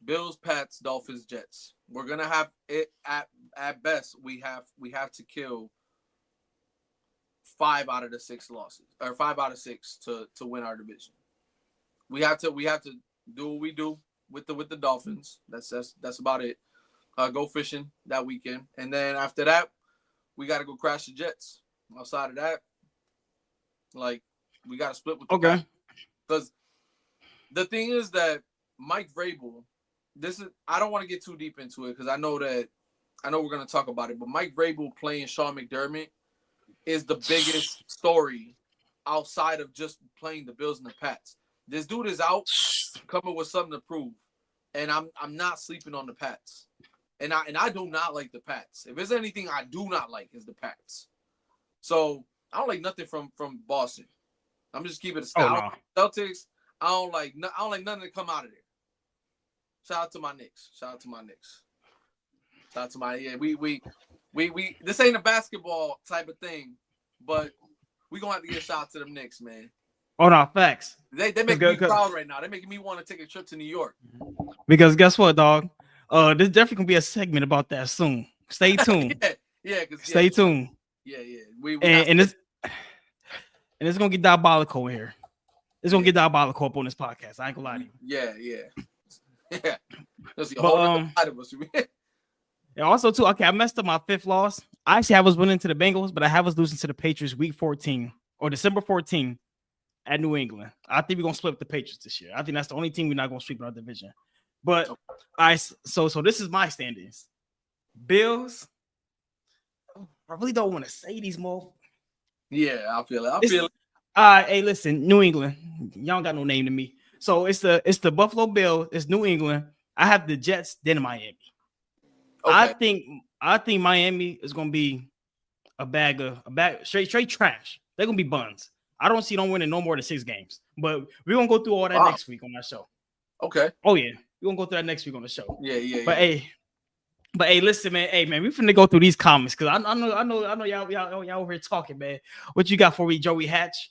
Bills, Pats, Dolphins, Jets. We're gonna have it at best. We have to kill 5 out of the 6 losses, or 5 out of 6 to win our division. We have to do what we do with the Dolphins. That's about it. Go fishing that weekend, and then after that, we got to go crash the Jets. Outside of that, like, we got to split with the Pats. Because the thing is that Mike Vrabel, I don't want to get too deep into it because I know we're going to talk about it, but Mike Vrabel playing Sean McDermott is the biggest story outside of just playing the Bills and the Pats. This dude is out coming with something to prove, and I'm not sleeping on the Pats, and I do not like the Pats. If there's anything I do not like, is the Pats. So I don't like nothing from Boston. I'm just keeping it a Celtics. I don't like nothing to come out of there. Shout out to my Knicks. Shout out to my we this ain't a basketball type of thing, but we gonna have to get a shout out to them Knicks, man. Oh no, facts. They make me proud right now. They're making me want to take a trip to New York. Because guess what, dog? This definitely gonna be a segment about that soon. Stay tuned. Stay tuned. Yeah. And it's gonna get diabolical in here. It's gonna get diabolical up on this podcast. I ain't gonna lie to you. Yeah. That's the whole other side of us. And also too, okay, I messed up my 5th loss. I actually have us winning to the Bengals, but I have us losing to the Patriots week 14 or December 14 at New England. I think we're gonna split with the Patriots this year. I think that's the only team we're not gonna sweep in our division. But so this is my standings. Bills. I really don't want to say these more. Yeah, I feel it. Hey, listen, New England. Y'all don't got no name to me. So it's the Buffalo Bills. It's New England. I have the Jets, then Miami. Okay. I think Miami is gonna be a bag straight trash. They're gonna be buns. I don't see them winning no more than 6 games. But we're gonna go through all that next week on our show. Okay. Oh yeah, we're gonna go through that next week on the show. Yeah. But hey, listen, man. Hey, man, we finna go through these comments because I know y'all over here talking, man. What you got for me, Joey Hatch?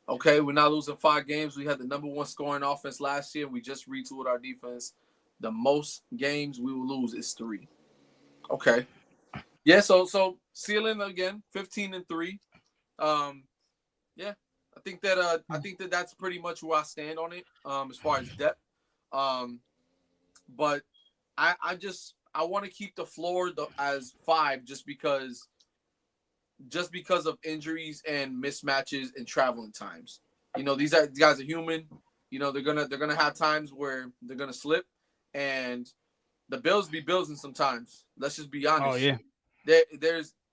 Okay, we're not losing 5 games. We had the number 1 scoring offense last year. We just retooled our defense. The most games we will lose is 3. Okay. Yeah, so ceiling again, 15-3. Yeah, I think that that's pretty much where I stand on it. As far as depth. But I want to keep the floor as 5 just because of injuries and mismatches and traveling times. These guys are human. They're gonna have times where they're gonna slip, and the Bills be Billsing sometimes. Let's just be honest. Oh yeah.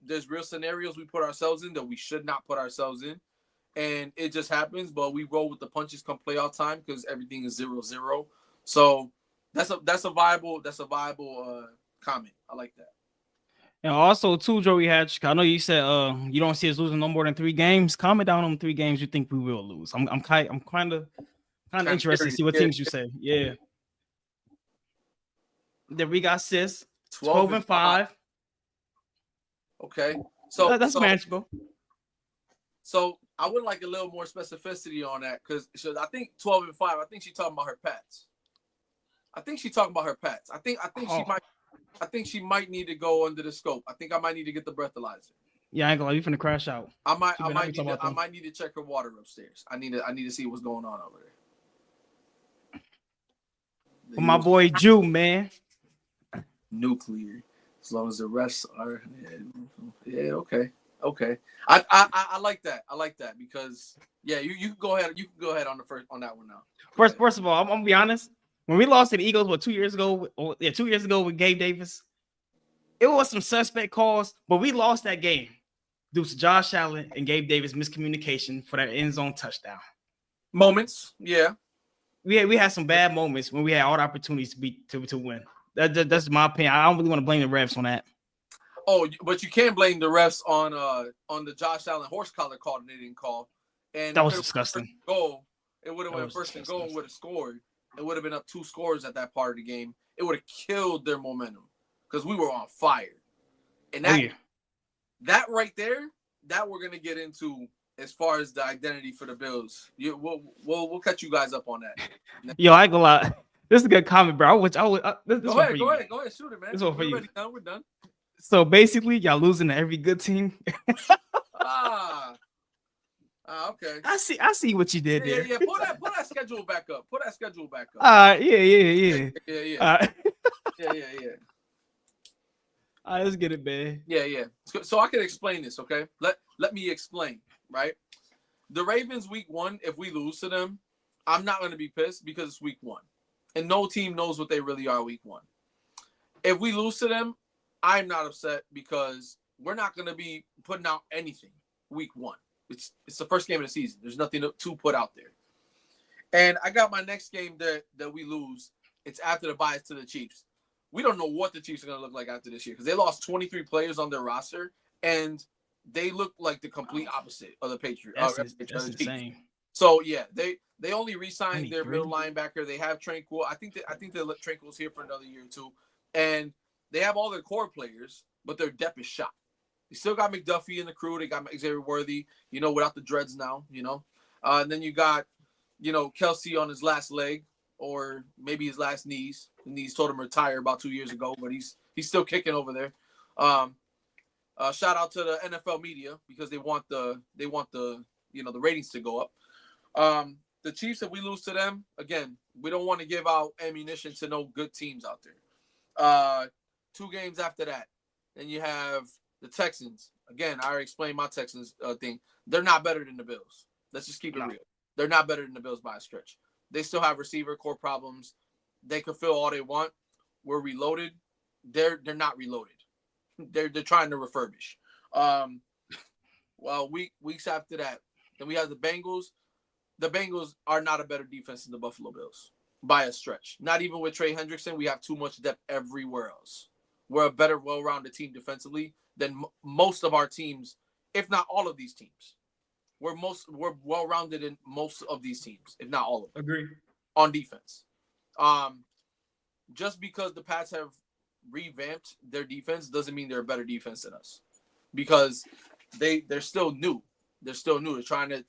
there's real scenarios we put ourselves in that we should not put ourselves in, and it just happens. But we roll with the punches come playoff time because everything is 0-0. So that's a viable comment. I like that. And also, too, Joey Hatch, I know you said you don't see us losing no more than 3 games. Comment down on 3 games you think we will lose. I'm kind of interested to see what teams you say. Yeah. Then we got Sis 12-5. Okay, so that's manageable. So I would like a little more specificity on that because I think 12-5. I think she's talking about her Pats. I think she might need to go under the scope. I think I might need to get the breathalyzer. Yeah, I ain't gonna lie, you finna crash out. I might need to check her water upstairs. I need to see what's going on over there. Well, my boy Jew, man. Nuclear. As long as the rest are okay. I like that. I like that because you can go ahead. You can go ahead on that one now. First of all, I'm gonna be honest. When we lost to the Eagles, 2 years ago? 2 years ago with Gabe Davis, it was some suspect calls, but we lost that game due to Josh Allen and Gabe Davis miscommunication for that end zone touchdown. Moments, yeah. We had some bad moments when we had all the opportunities to win. That's my opinion. I don't really want to blame the refs on that. Oh, but you can't blame the refs on the Josh Allen horse collar call that they didn't call. And that was disgusting. It would have went first and goal and would have scored. It would have been up 2 scores at that part of the game. It would have killed their momentum because we were on fire. And that right there, that we're gonna get into as far as the identity for the Bills. We'll catch you guys up on that. Yo, I ain't gonna lie. This is a good comment, bro. Go ahead, shoot it, man. This one for you. We're done. So basically, y'all losing to every good team. Okay. I see what you did there. Yeah. Pull that schedule back up. Yeah. Yeah. Yeah. All right, let's get it, man. Yeah. So I can explain this, okay? Let me explain, right? The Ravens week 1, if we lose to them, I'm not going to be pissed because it's week 1. And no team knows what they really are week 1. If we lose to them, I'm not upset because we're not going to be putting out anything week 1. It's the first game of the season. There's nothing to put out there. And I got my next game that we lose. It's after the bye to the Chiefs. We don't know what the Chiefs are going to look like after this year because they lost 23 players on their roster, and they look like the complete opposite of the Patriots. That's insane. So, yeah, they only re-signed their middle linebacker. They have Tranquil. I think they let Tranquil's here for another year or two. And they have all their core players, but their depth is shot. They still got McDuffie in the crew. They got Xavier Worthy, without the dreads now, And then you got, Kelsey on his last leg or maybe his last knees. The knees told him to retire about 2 years ago, but he's still kicking over there. Shout out to the NFL media because they want the the ratings to go up. The Chiefs, if we lose to them, again, we don't want to give out ammunition to no good teams out there. 2 games after that, then you have the Texans. Again, I already explained my Texans thing. They're not better than the Bills. Let's just keep it real. They're not better than the Bills by a stretch. They still have receiver core problems. They can fill all they want. We're reloaded. They're not reloaded. They're trying to refurbish. Well, weeks after that, then we have the Bengals. The Bengals are not a better defense than the Buffalo Bills by a stretch. Not even with Trey Hendrickson. We have too much depth everywhere else. We're a better, well-rounded team defensively than most of our teams, if not all of these teams. We're well-rounded in most of these teams, if not all of them. Agree. On defense. Just because the Pats have revamped their defense doesn't mean they're a better defense than us. Because they're still new. They're trying to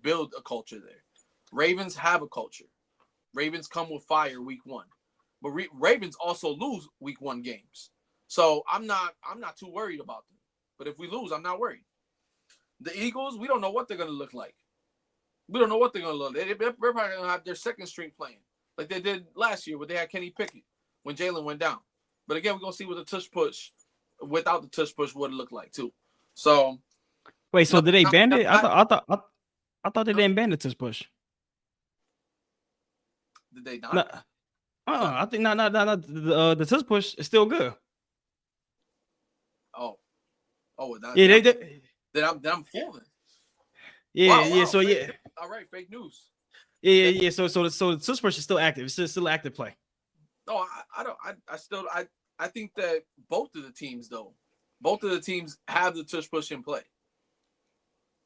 build a culture there. Ravens have a culture. Ravens come with fire week 1. But Ravens also lose week 1 games. So I'm not too worried about them. But if we lose, I'm not worried. The Eagles, we don't know what they're going to look like. They're probably going to have their second string playing like they did last year when they had Kenny Pickett when Jalen went down. But again, we're going to see what the tush push without the tush push would look like too. So wait, so did they ban it? I thought they didn't ban the tush push. Did they not? I think not. The tush push is still good. Oh, Oh, that, Yeah, then I'm fooling. yeah, Wow. So yeah, All right, fake news. yeah. So the tush push is still active. It's still active play. No, I don't. I think that both of the teams have the tush push in play.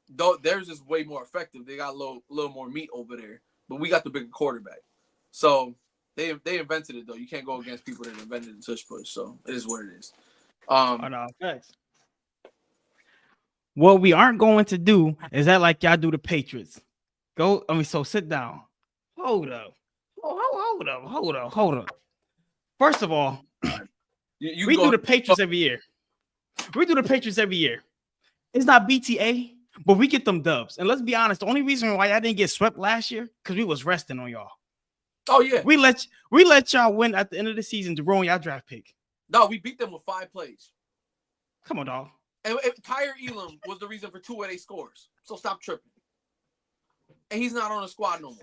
Though theirs is way more effective. They got a little more meat over there, but we got the bigger quarterback. So they invented it though. You can't go against people that invented the tush push. So it is what it is. Oh no, thanks. What we aren't going to do is that like y'all do the Patriots. So sit down. Hold up. Hold up. First of all, we do the Patriots every year. It's not BTA, but we get them dubs. And let's be honest, the only reason why I didn't get swept last year because we was resting on y'all. Oh yeah, we let y'all win at the end of the season to ruin y'all draft pick. No, we beat them with 5 plays. Come on, dog. And Tyre Elam was the reason for 2 of their scores. So stop tripping. And he's not on the squad no more.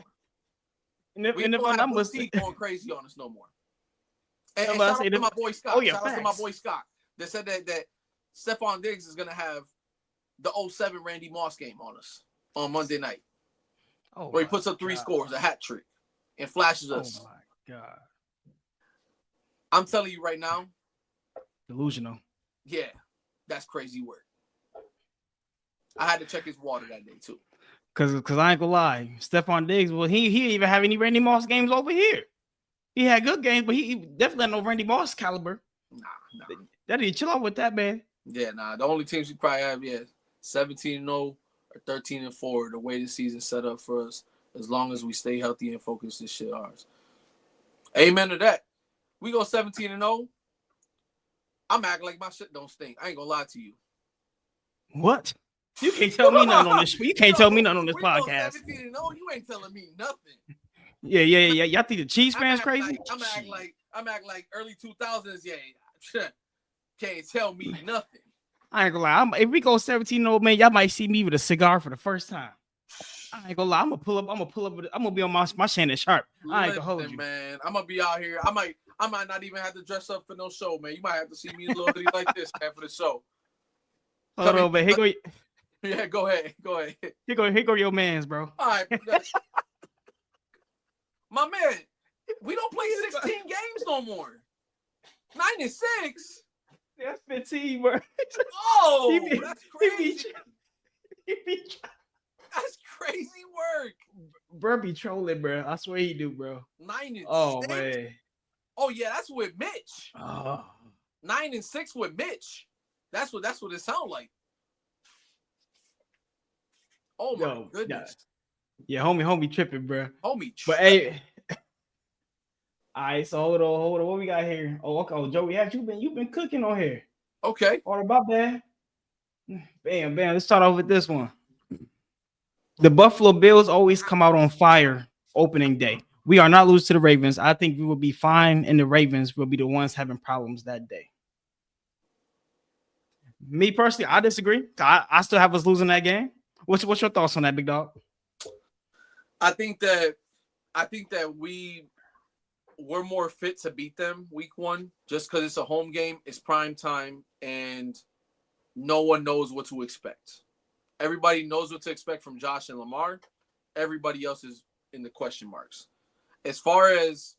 And if our numbers going crazy on us no more. And shout out to my boy Scott. Shout out to my boy Scott that said that Stephon Diggs is gonna have the 07 Randy Moss game on us on Monday night. Where he puts up 3 scores, a hat trick, and flashes us. Oh my God. I'm telling you right now. Delusional. Yeah, that's crazy work. I had to check his water that day too. Cause I ain't gonna lie, Stephon Diggs, well, he didn't even have any Randy Moss games over here. He had good games, but he definitely had no Randy Moss caliber. Nah. That didn't chill out with that, man. Yeah, the only teams we probably have, 17-0 or 13-4. The way the season set up for us, as long as we stay healthy and focused, this shit ours. Amen to that. We go 17-0. I'm acting like my shit don't stink. I ain't gonna lie to you. What? You can't tell me nothing on this. You can't tell me nothing on this podcast. 17-0, you ain't telling me nothing. Yeah. Y'all think the Chiefs fans crazy? I'm acting like early 2000s. Yeah, can't tell me nothing. I ain't gonna lie. If we go 17-0, man, y'all might see me with a cigar for the first time. I ain't gonna lie. I'm gonna pull up. I'm gonna be on my Shannon Sharp. I ain't gonna hold you, man. I'm gonna be out here. I might not even have to dress up for no show, man. You might have to see me a little bit like this, man, for the show. Hold on, man. Here go. Yeah, go ahead. Here go your man's, bro. All right. My man, we don't play 16 games no more. 9 and 6. That's 15, bro. Oh, that's crazy. That's crazy work. Bro be trolling, bro. I swear he do, bro. 9 and 6. Oh, man. Oh, yeah, that's with Mitch. Oh. 9 and 6 with Mitch. That's what it sounds like. Oh my goodness. Yeah, homie tripping, bro. Homie tripping. But hey, all right. So hold on. What we got here? Oh, okay. Oh, Joey, you've been cooking on here. Okay. All about that. Bam. Let's start off with this one. The Buffalo Bills always come out on fire opening day. We are not losing to the Ravens. I think we will be fine, and the Ravens will be the ones having problems that day. Me personally, I disagree. I still have us losing that game. What's your thoughts on that, big dog? I think that we're more fit to beat them week 1 just because it's a home game, it's prime time, and no one knows what to expect. Everybody knows what to expect from Josh and Lamar. Everybody else is in the question marks. As far as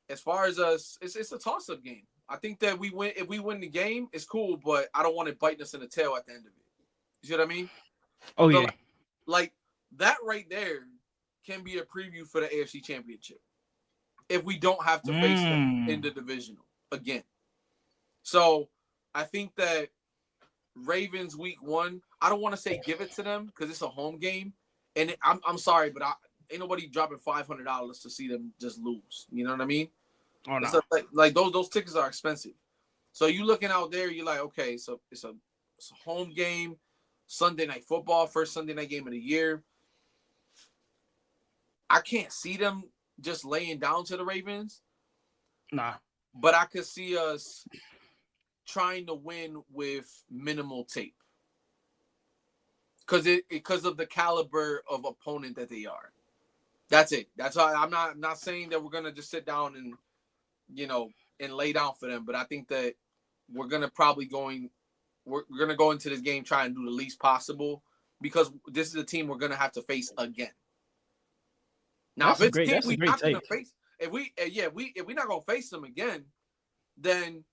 us, it's a toss-up game. I think that if we win the game, it's cool, but I don't want it biting us in the tail at the end of it. You see what I mean? Oh, so yeah. Like that right there can be a preview for the AFC Championship if we don't have to face them in the divisional again. So I think that Ravens week 1, I don't want to say give it to them because it's a home game. And I'm sorry, but ain't nobody dropping $500 to see them just lose. You know what I mean? Oh, no. So like those tickets are expensive. So you looking out there, you're like, okay, so it's a home game, Sunday Night Football, first Sunday night game of the year. I can't see them just laying down to the Ravens. Nah. But I could see us trying to win with minimal tape. Because of the caliber of opponent that they are. That's it. That's all. I'm not saying that we're gonna just sit down and lay down for them, but I think that we're gonna probably going we're gonna go into this game trying to do the least possible because this is a team we're gonna have to face again. Now, if it's a team we're not gonna face, if we're not gonna face them again, then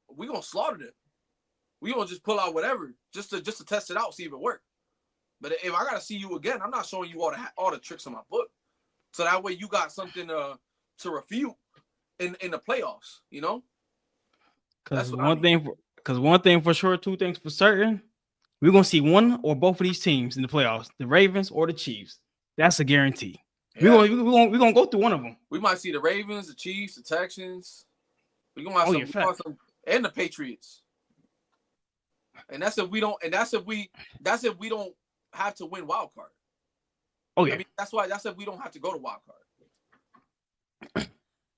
we're gonna slaughter them. We're gonna just pull out whatever just to test it out, see if it works. But if I gotta see you again, I'm not showing you all the tricks in my book. So that way you got something to refute in the playoffs, you know? Because one thing for sure, two things for certain, we're gonna see one or both of these teams in the playoffs, the Ravens or the Chiefs. That's a guarantee. Yeah. We're gonna go through one of them. We might see the Ravens, the Chiefs, the Texans. We're gonna have some and the Patriots. And that's if we don't have to win wild card. Oh yeah. I mean, that's if we don't have to go to wild card.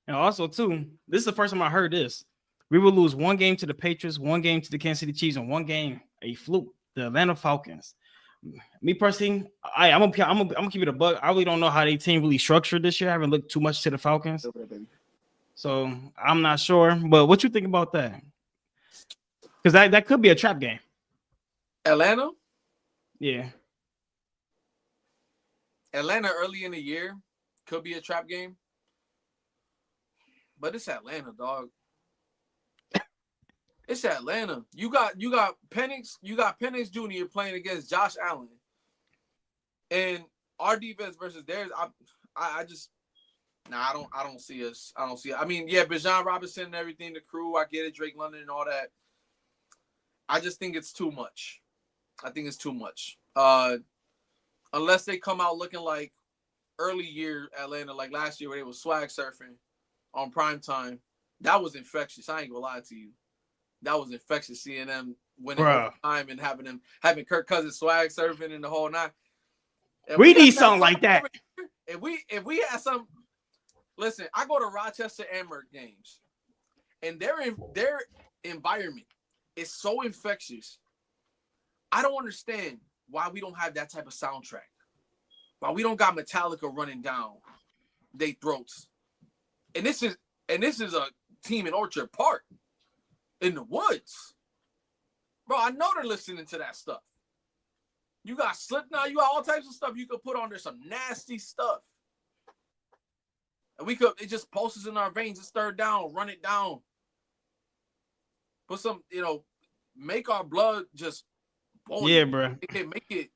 And also too, this is the first time I heard this. We will lose one game to the Patriots, one game to the Kansas City Chiefs, and one game a fluke, the Atlanta Falcons. Me personally, I'm gonna keep it a buck. I really don't know how their team really structured this year. I haven't looked too much to the Falcons, so I'm not sure. But what you think about that? Because that could be a trap game. Atlanta, yeah. Atlanta early in the year could be a trap game, but it's Atlanta, dog. It's Atlanta. You got Penix Jr. playing against Josh Allen, and our defense versus theirs. I don't see us. I don't see it. I mean, yeah, Bijan Robinson and everything, the crew. I get it, Drake London and all that. I just think it's too much. I think it's too much. Unless they come out looking like early year Atlanta, like last year where they was swag surfing on prime time. That was infectious. I ain't gonna lie to you. That was infectious seeing them winning time and having Kirk Cousins swag surfing and the whole nine. We need something like that. If we had some, listen, I go to Rochester Amherst games, and their environment is so infectious. I don't understand why we don't have that type of soundtrack. Why we don't got Metallica running down their throats. And this is a team in Orchard Park. In the woods. Bro, I know they're listening to that stuff. You got Slipknot, you got all types of stuff you could put on there, some nasty stuff. And it just pulses in our veins, just stir it down, run it down. Put some, make our blood just boil. Yeah, bro. Make it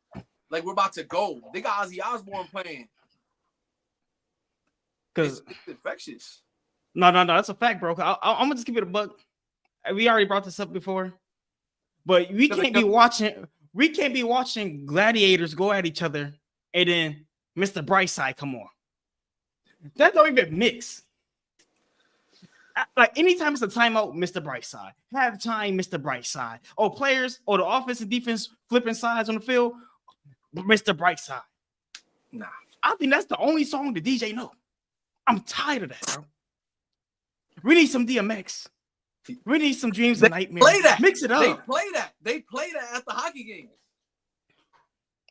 like we're about to go. They got Ozzy Osbourne playing. Because it's infectious. No, that's a fact, bro. I'm gonna just give it a buck. We already brought this up before, but we can't be watching gladiators go at each other and then Mr. Brightside come on. That don't even mix. Like anytime it's a timeout, Mr. Brightside. Halftime, Mr. Brightside. Oh, players or the offense and defense flipping sides on the field, Mr. Brightside. Nah, I think that's the only song the DJ know. I'm tired of that, bro. We need some DMX. We need some Dreams and Nightmares. Play that. Mix it up. They play that at the hockey games.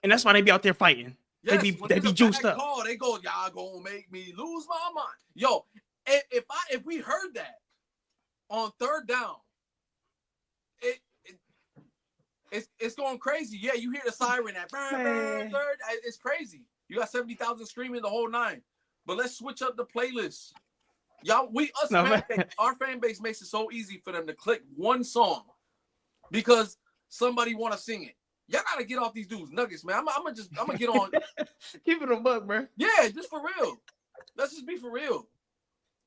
And that's why they be out there fighting. Yes, they be juiced up. Call, they go, y'all gonna make me lose my mind. Yo, if we heard that on third down, it's going crazy. Yeah, you hear the siren at third. It's crazy. You got 70,000 screaming the whole nine. But let's switch up the playlist. Y'all, our fan base makes it so easy for them to click one song because somebody want to sing it. Y'all gotta get off these dudes nuggets, man. I'm gonna get on. Keep it a buck, bro. Yeah, just for real. Let's just be for real.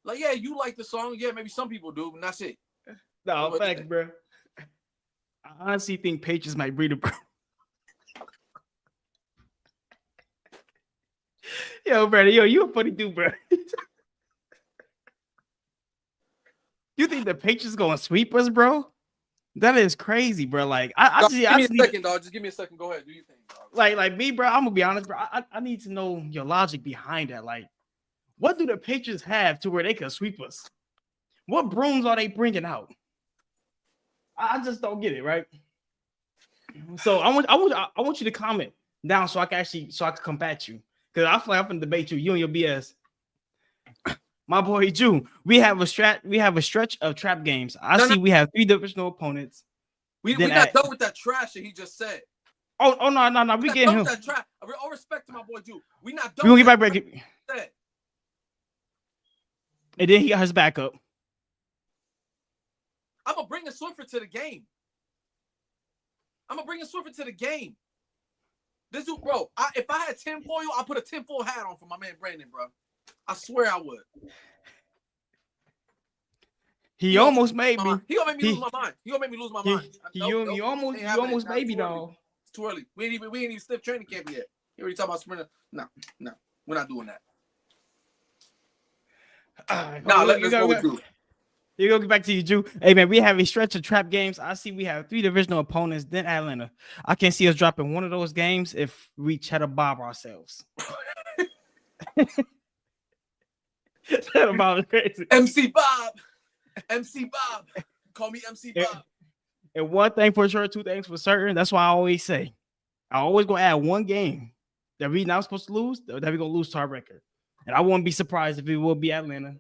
Like, yeah, you like the song. Yeah, maybe some people do, but that's it. No, facts, bro. I honestly think Patriots might breed a bro. Yo, brother, you a funny dude, bro. You think the Patriots gonna sweep us, bro? That is crazy, bro. Like, give me a second, dog. Just give me a second. Go ahead. Do you think, dog? Like me, bro? I'm gonna be honest, bro. I need to know your logic behind that. Like, what do the Patriots have to where they can sweep us? What brooms are they bringing out? I just don't get it, right? So I want you to comment down so I can combat you because I feel like I'm gonna debate you and your BS. My boy Jew, we have a stretch of trap games. We have 3 divisional opponents. We're Then not done with that trash that he just said. Oh no. We getting him. That trash. All respect to my boy Jew. We not We done. gonna get back. Said. And then he got his backup. I'm gonna bring a Swiffer to the game. This dude, bro. If I had tinfoil, I'd put a tinfoil hat on for my man Brandon, bro. I swear I would. He almost made me. He gonna make me lose my mind. He almost made me, dog. It's too early. We ain't even stiff training camp yet. He already talking about sprinter. No, we're not doing that. Let's go with Drew. You go get back to you, Drew. Hey man, we have a stretch of trap games. I see we have 3 divisional opponents, then Atlanta. I can't see us dropping one of those games if we Cheddar Bob ourselves. Cheddar Bob is crazy. MC Bob. Call me MC Bob. And one thing for sure, 2 things for certain. That's why I always say, I always gonna add one game that we not supposed to lose, that we're gonna lose to our record. And I wouldn't be surprised if it will be Atlanta.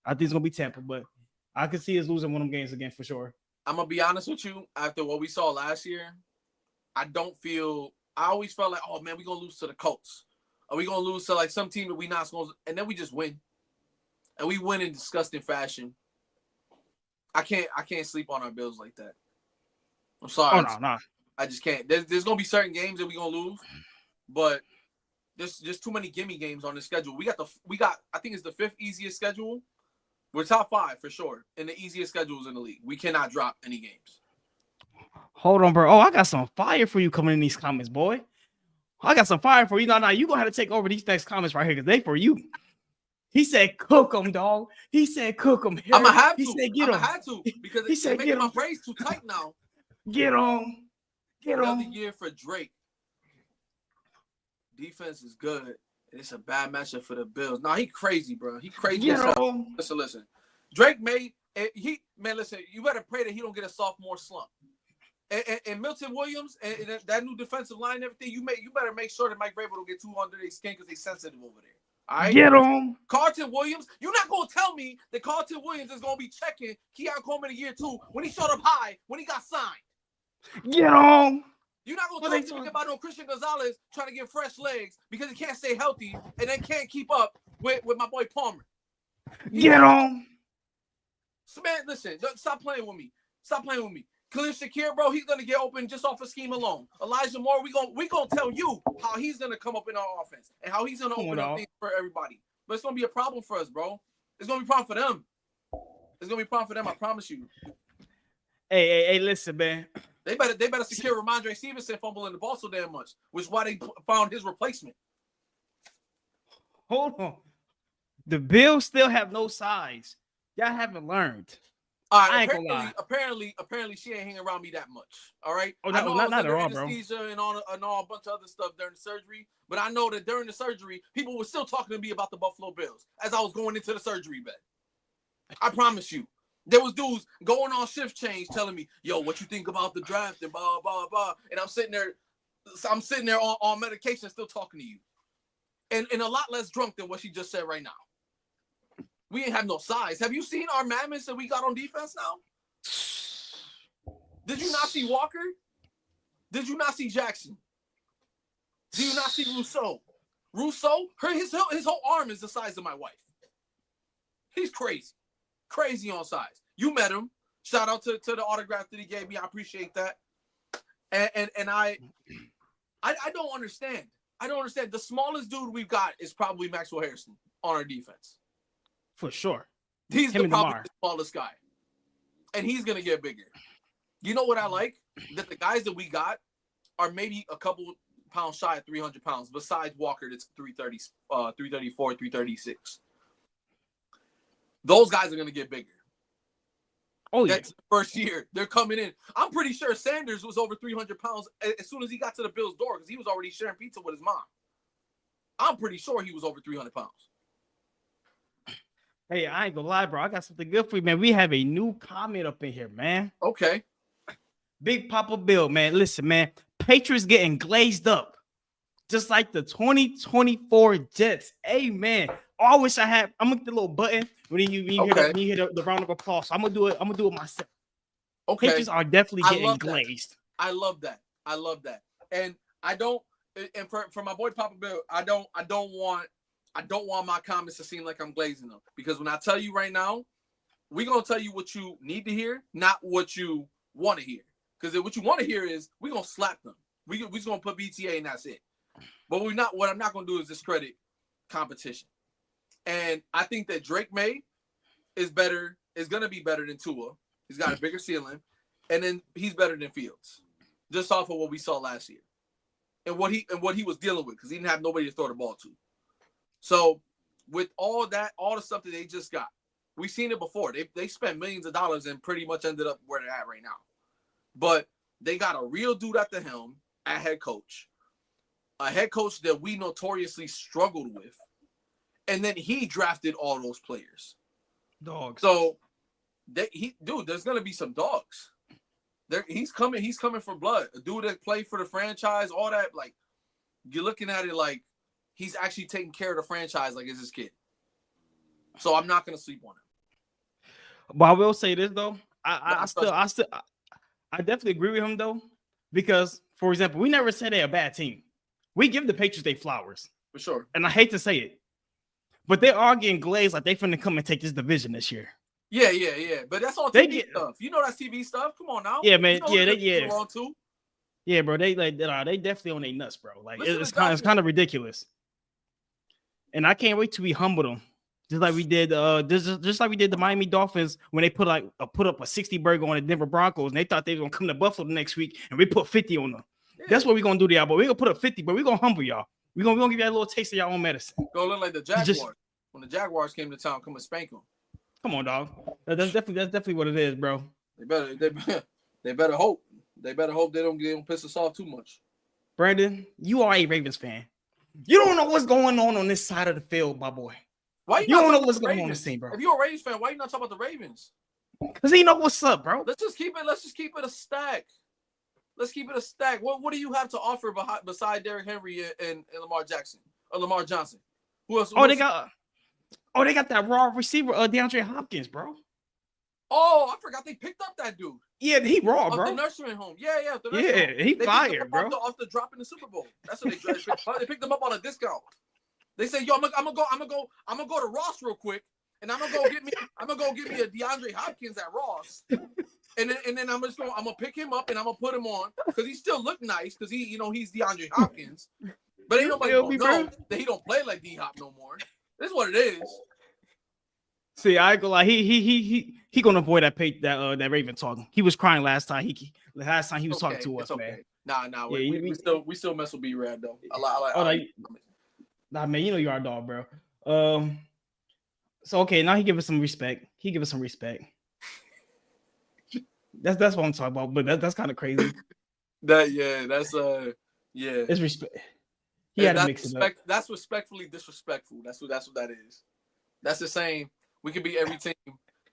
I think it's gonna be Tampa, but I could see us losing one of them games again for sure. I'm gonna be honest with you. After what we saw last year, I always felt like, oh man, we're gonna lose to the Colts. Are we gonna lose to like some team that we not supposed to, and then we just win. And we win in disgusting fashion. I can't sleep on our Bills like that. I'm sorry. Oh no. I just can't. There's gonna be certain games that we're gonna lose, but there's just too many gimme games on the schedule. We got I think it's the 5th easiest schedule. We're top 5 for sure, and the easiest schedules in the league. We cannot drop any games. Hold on, bro. Oh, I got some fire for you coming in these comments, boy. I got some fire for you. No, you gonna have to take over these next comments right here because they for you. He said, "Cook them, dog." He said, "Cook them." I'm gonna have to. He said, "Get them." I had to because he said, "Making my braids too tight now." Get them. Another year for Drake. Defense is good. It's a bad matchup for the Bills. Nah, he crazy, bro. He crazy. Listen. Drake listen, you better pray that he don't get a sophomore slump. And Milton Williams and that new defensive line and everything, you better make sure that Mike Vrabel don't get too under their skin because they sensitive over there. All right? Get him. Carlton Williams, you're not going to tell me that Carlton Williams is going to be checking Keon Coleman in year 2 when he showed up high, when he got signed. Get him. You're not going to tell me about no Christian Gonzalez trying to get fresh legs because he can't stay healthy and then can't keep up with my boy Palmer. Get him. So, man, listen, stop playing with me. Khalil Shakir, bro, he's going to get open just off of scheme alone. Elijah Moore, we gonna tell you how he's going to come up in our offense and how he's going to open up things for everybody. But it's going to be a problem for us, bro. It's going to be a problem for them. I promise you. Hey, listen, man. They better secure Ramondre Stevenson fumbling the ball so damn much, which is why they found his replacement. Hold on. The Bills still have no size. Y'all haven't learned. All right, apparently she ain't hanging around me that much. All right. Oh, no, not at all, bro. Anesthesia and all a bunch of other stuff during the surgery, but I know that during the surgery, people were still talking to me about the Buffalo Bills as I was going into the surgery bed. I promise you. There was dudes going on shift change telling me, yo, what you think about the draft and blah, blah, blah. And I'm sitting there on medication still talking to you. And a lot less drunk than what she just said right now. We ain't have no size. Have you seen our mammoths that we got on defense now? Did you not see Walker? Did you not see Jackson? Do you not see Rousseau? His whole arm is the size of my wife. He's crazy. Crazy on size. You met him. Shout out to the autograph that he gave me. I appreciate that. And I don't understand. The smallest dude we've got is probably Maxwell Harrison on our defense. For sure. He's probably the smallest guy. And he's going to get bigger. You know what I like? That the guys that we got are maybe a couple pounds shy of 300 pounds, besides Walker that's 334, 336. Those guys are going to get bigger. Oh, yeah. That's the first year. They're coming in. I'm pretty sure Sanders was over 300 pounds as soon as he got to the Bills' door because he was already sharing pizza with his mom. I'm pretty sure he was over 300 pounds. Hey, I ain't gonna lie, bro. I got something good for you, man. We have a new comment up in here, man. Okay. Big Papa Bill, man. Listen, man. Patriots getting glazed up. Just like the 2024 Jets. Amen. Oh, I wish I had. I'm gonna get the little button when you hit the round of applause. So I'm gonna do it myself. Okay. Patriots are definitely I getting love that. glazed. I love that. I love that. And I don't. And for my boy Papa Bill, I don't want my comments to seem like I'm glazing them, because when I tell you right now, we're gonna tell you what you need to hear, not what you want to hear. Because what you want to hear is we're gonna slap them. We just gonna put BTA and that's it. But we're not. What I'm not gonna do is discredit competition. And I think that Drake May is better. Is gonna be better than Tua. He's got a bigger ceiling, and then he's better than Fields, just off of what we saw last year, and what he was dealing with, because he didn't have nobody to throw the ball to. So with all that, all the stuff that they just got, we've seen it before. They spent millions of dollars and pretty much ended up where they're at right now. But they got a real dude at the helm at head coach, a head coach that we notoriously struggled with, and then he drafted all those players. Dogs. So there's gonna be some dogs. He's coming for blood. A dude that played for the franchise, all that. Like, you're looking at it like he's actually taking care of the franchise like it's his kid. So I'm not gonna sleep on him. But I will say this though, I definitely agree with him though, because for example, we never said they're a bad team. We give the Patriots their flowers For sure. and I hate to say it, but they are getting glazed like they finna come and take this division this year. Yeah. But that's all TV stuff. You know that's TV stuff. Come on now. Yeah, man. You know Yeah. Yeah, bro. They definitely on their nuts, bro. Like it's kind of ridiculous. And I can't wait till we humble them, just like we did. Just like we did the Miami Dolphins when they put up a 60 burger on the Denver Broncos, and they thought they were gonna come to Buffalo the next week, and we put 50 on them. Yeah. That's what we're gonna do to y'all, but we're gonna put up 50, but we're gonna humble y'all. We're gonna give you a little taste of y'all own medicine. Go look like the Jaguars. When the Jaguars came to town, come and spank them. Come on, dog. That's definitely what it is, bro. They better hope. They better hope they don't piss us off too much. Brandon, you are a Ravens fan. You don't know what's going on this side of the field, my boy. Why you don't know what's going on this team, bro? If you're a Ravens fan, why you not talking about the Ravens? Because he know what's up, bro. Let's just keep it a stack. Let's keep it a stack. What do you have to offer beside Derrick Henry and Lamar Jackson or Lamar Johnson? Who else? They got that raw receiver, DeAndre Hopkins, bro. Oh, I forgot they picked up that dude. Yeah, he raw, bro. The nursery home. Yeah. He fired, bro. Off the drop in the Super Bowl. That's what they picked them up on a discount. They say, "Yo, I'm gonna go to Ross real quick, and I'm gonna go get me a DeAndre Hopkins at Ross, and then I'm gonna pick him up and I'm gonna put him on because he still look nice because he's DeAndre Hopkins, but ain't nobody gonna know that he don't play like D Hop no more. This is what it is." See, I go like he gonna avoid that Raven talking. He was crying last time. He was talking to us, man. Nah. We still mess with B-Rad though. Nah, man, you know you're our dog, bro. So okay, now he give us some respect. That's what I'm talking about. But that's kind of crazy. It's respect. He had to mix it up. That's respectfully disrespectful. That's what that is. That's the same. We can be every team,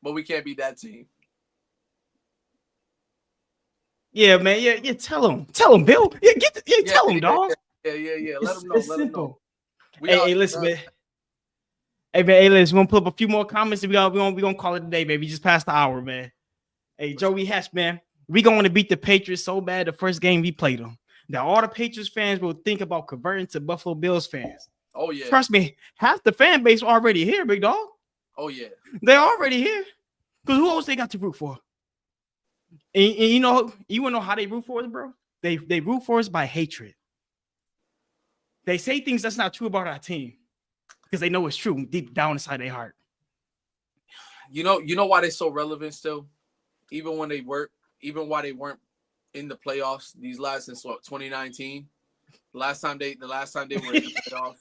but we can't be that team. Yeah, man. Yeah. Tell him, Bill. Tell him, dog. Yeah. Let him know. It's simple. Hey, listen, man. Hey, listen. We're gonna put up a few more comments, and we're gonna call it a day, baby. Just past the hour, man. Hey, Joey Hatch, man. We going to beat the Patriots so bad the first game we played them. Now all the Patriots fans will think about converting to Buffalo Bills fans. Oh yeah. Trust me, half the fan base already here, big dog. Oh yeah. They're already here. Because who else they got to root for? And you wanna know how they root for us, bro? They root for us by hatred. They say things that's not true about our team because they know it's true deep down inside their heart. You know why they're so relevant still? Even while they weren't in the playoffs these last since 2019. The last time they were in the playoffs.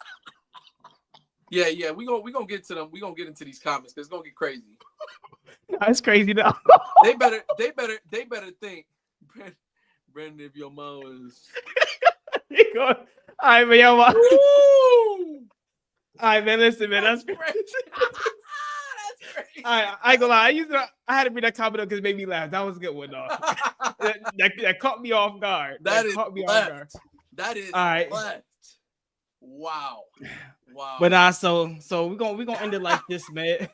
Yeah, we gonna get to them. We gonna get into these comments because it's gonna get crazy. No, it's crazy though. They better think, Brandon, if your mom was. All right, man, yo, all right, man. Listen, man, that's crazy. That's crazy. All right, I ain't gonna lie. I had to bring that comment up because it made me laugh. That was a good one, dog. that caught me off guard. That caught me off guard. That is all right. Left. Wow. But so we're gonna end it like this, man.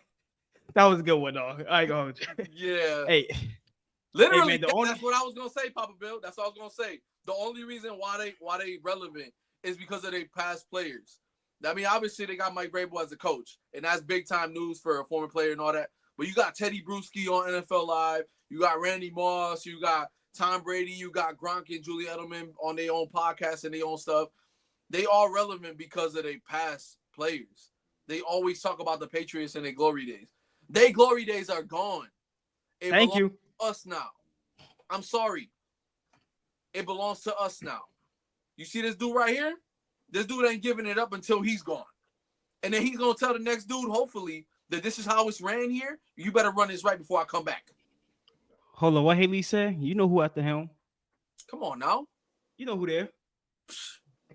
That was a good one, dog. I go. Yeah. Hey, Literally, Hey, man, that's what I was gonna say, Papa Bill. That's what I was gonna say. The only reason why they relevant is because of their past players. I mean, obviously they got Mike Vrabel as a coach, and that's big time news for a former player and all that. But you got Teddy Bruschi on NFL Live, you got Randy Moss, you got Tom Brady, you got Gronk and Julie Edelman on their own podcast and their own stuff. They are relevant because of their past players. They always talk about the Patriots and their glory days. Their glory days are gone. Thank you. To us now. I'm sorry. It belongs to us now. You see this dude right here? This dude ain't giving it up until he's gone. And then he's going to tell the next dude, hopefully, that this is how it's ran here. You better run this right before I come back. Hold on. What Haley said? You know who at the helm? Come on now. You know who there.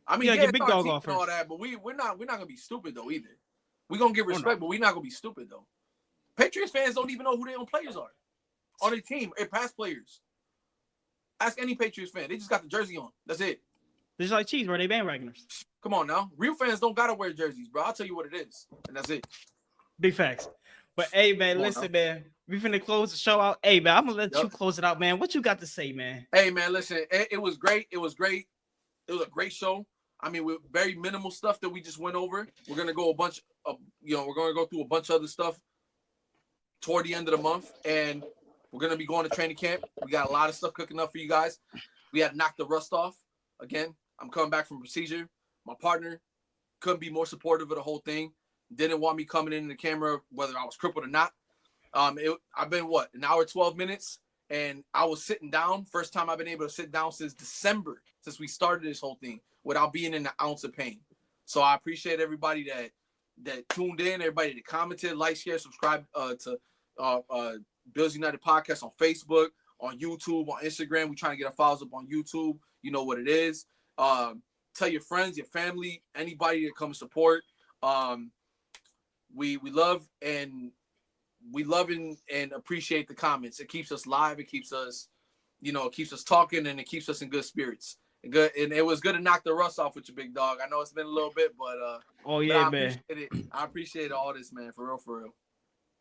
I mean, get big dog off and all that, but we're not gonna be stupid though either. We're gonna give respect, but we're not gonna be stupid though. Patriots fans don't even know who their own players are on their team or past players. Ask any Patriots fan. They just got the jersey on. That's it. They're just like cheese, bro. They bandwagoners. Come on now. Real fans don't gotta wear jerseys, bro. I'll tell you what it is. And that's it. Big facts. But hey, man, listen, man. We finna close the show out. Hey, man, I'm gonna let you close it out, man. What you got to say, man? Hey, man, listen. It was great. It was great. It was a great show. I mean, with very minimal stuff that we just went over. We're gonna go we're gonna go through a bunch of other stuff toward the end of the month, and we're gonna be going to training camp. We got a lot of stuff cooking up for you guys. We had to knock the rust off. Again, I'm coming back from procedure. My partner couldn't be more supportive of the whole thing. Didn't want me coming in the camera, whether I was crippled or not. I've been an hour 12 minutes, and I was sitting down. First time I've been able to sit down since December, since we started this whole thing, without being in an ounce of pain. So I appreciate everybody that tuned in, everybody that commented, like, share, subscribe to Bills United Podcast on Facebook, on YouTube, on Instagram. We're trying to get our files up on YouTube. You know what it is. Tell your friends, your family, anybody that comes support. We love and appreciate the comments. It keeps us live. It keeps us, it keeps us talking, and it keeps us in good spirits. And it was good to knock the rust off with you, big dog. I know it's been a little bit, but man. I appreciate all this, man. For real.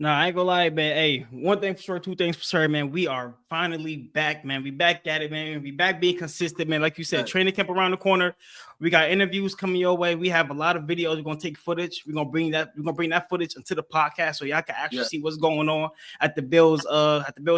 Nah, I ain't gonna lie, man. Hey, one thing for sure, two things for sure, man. We are finally back, man. We back at it, man. We back being consistent, man. Like you said, training camp around the corner. We got interviews coming your way. We have a lot of videos. We're gonna take footage. We're gonna bring that footage into the podcast so y'all can actually see what's going on at the Bills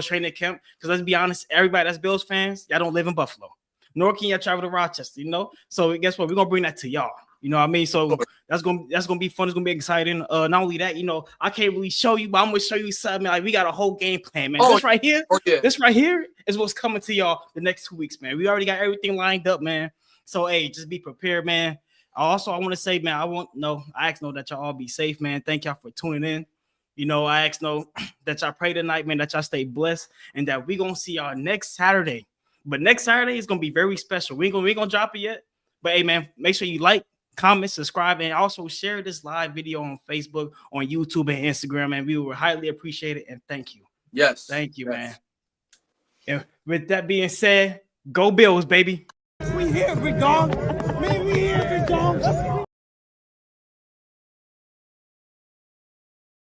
training camp. Because let's be honest, everybody that's Bills fans, y'all don't live in Buffalo, nor can y'all travel to Rochester, So guess what? We're gonna bring that to y'all. You know what I mean? So that's gonna be fun. It's gonna be exciting. Not only that, I can't really show you, but I'm gonna show you something. Like, we got a whole game plan, man. This right here is what's coming to y'all the next 2 weeks, man. We already got everything lined up, man. So hey, just be prepared, man. I want to say, man, I ask that y'all all be safe, man. Thank y'all for tuning in. I ask that y'all pray tonight, man, that y'all stay blessed, and that we gonna see y'all next Saturday. But next Saturday is gonna be very special. We ain't gonna drop it yet. But hey, man, make sure you like, comment, subscribe, and also share this live video on Facebook, on YouTube, and Instagram, and we will highly appreciate it. And thank you. Yes. Thank you, man. And with that being said, go Bills, baby. We here, big dog. Man, we here, big dog.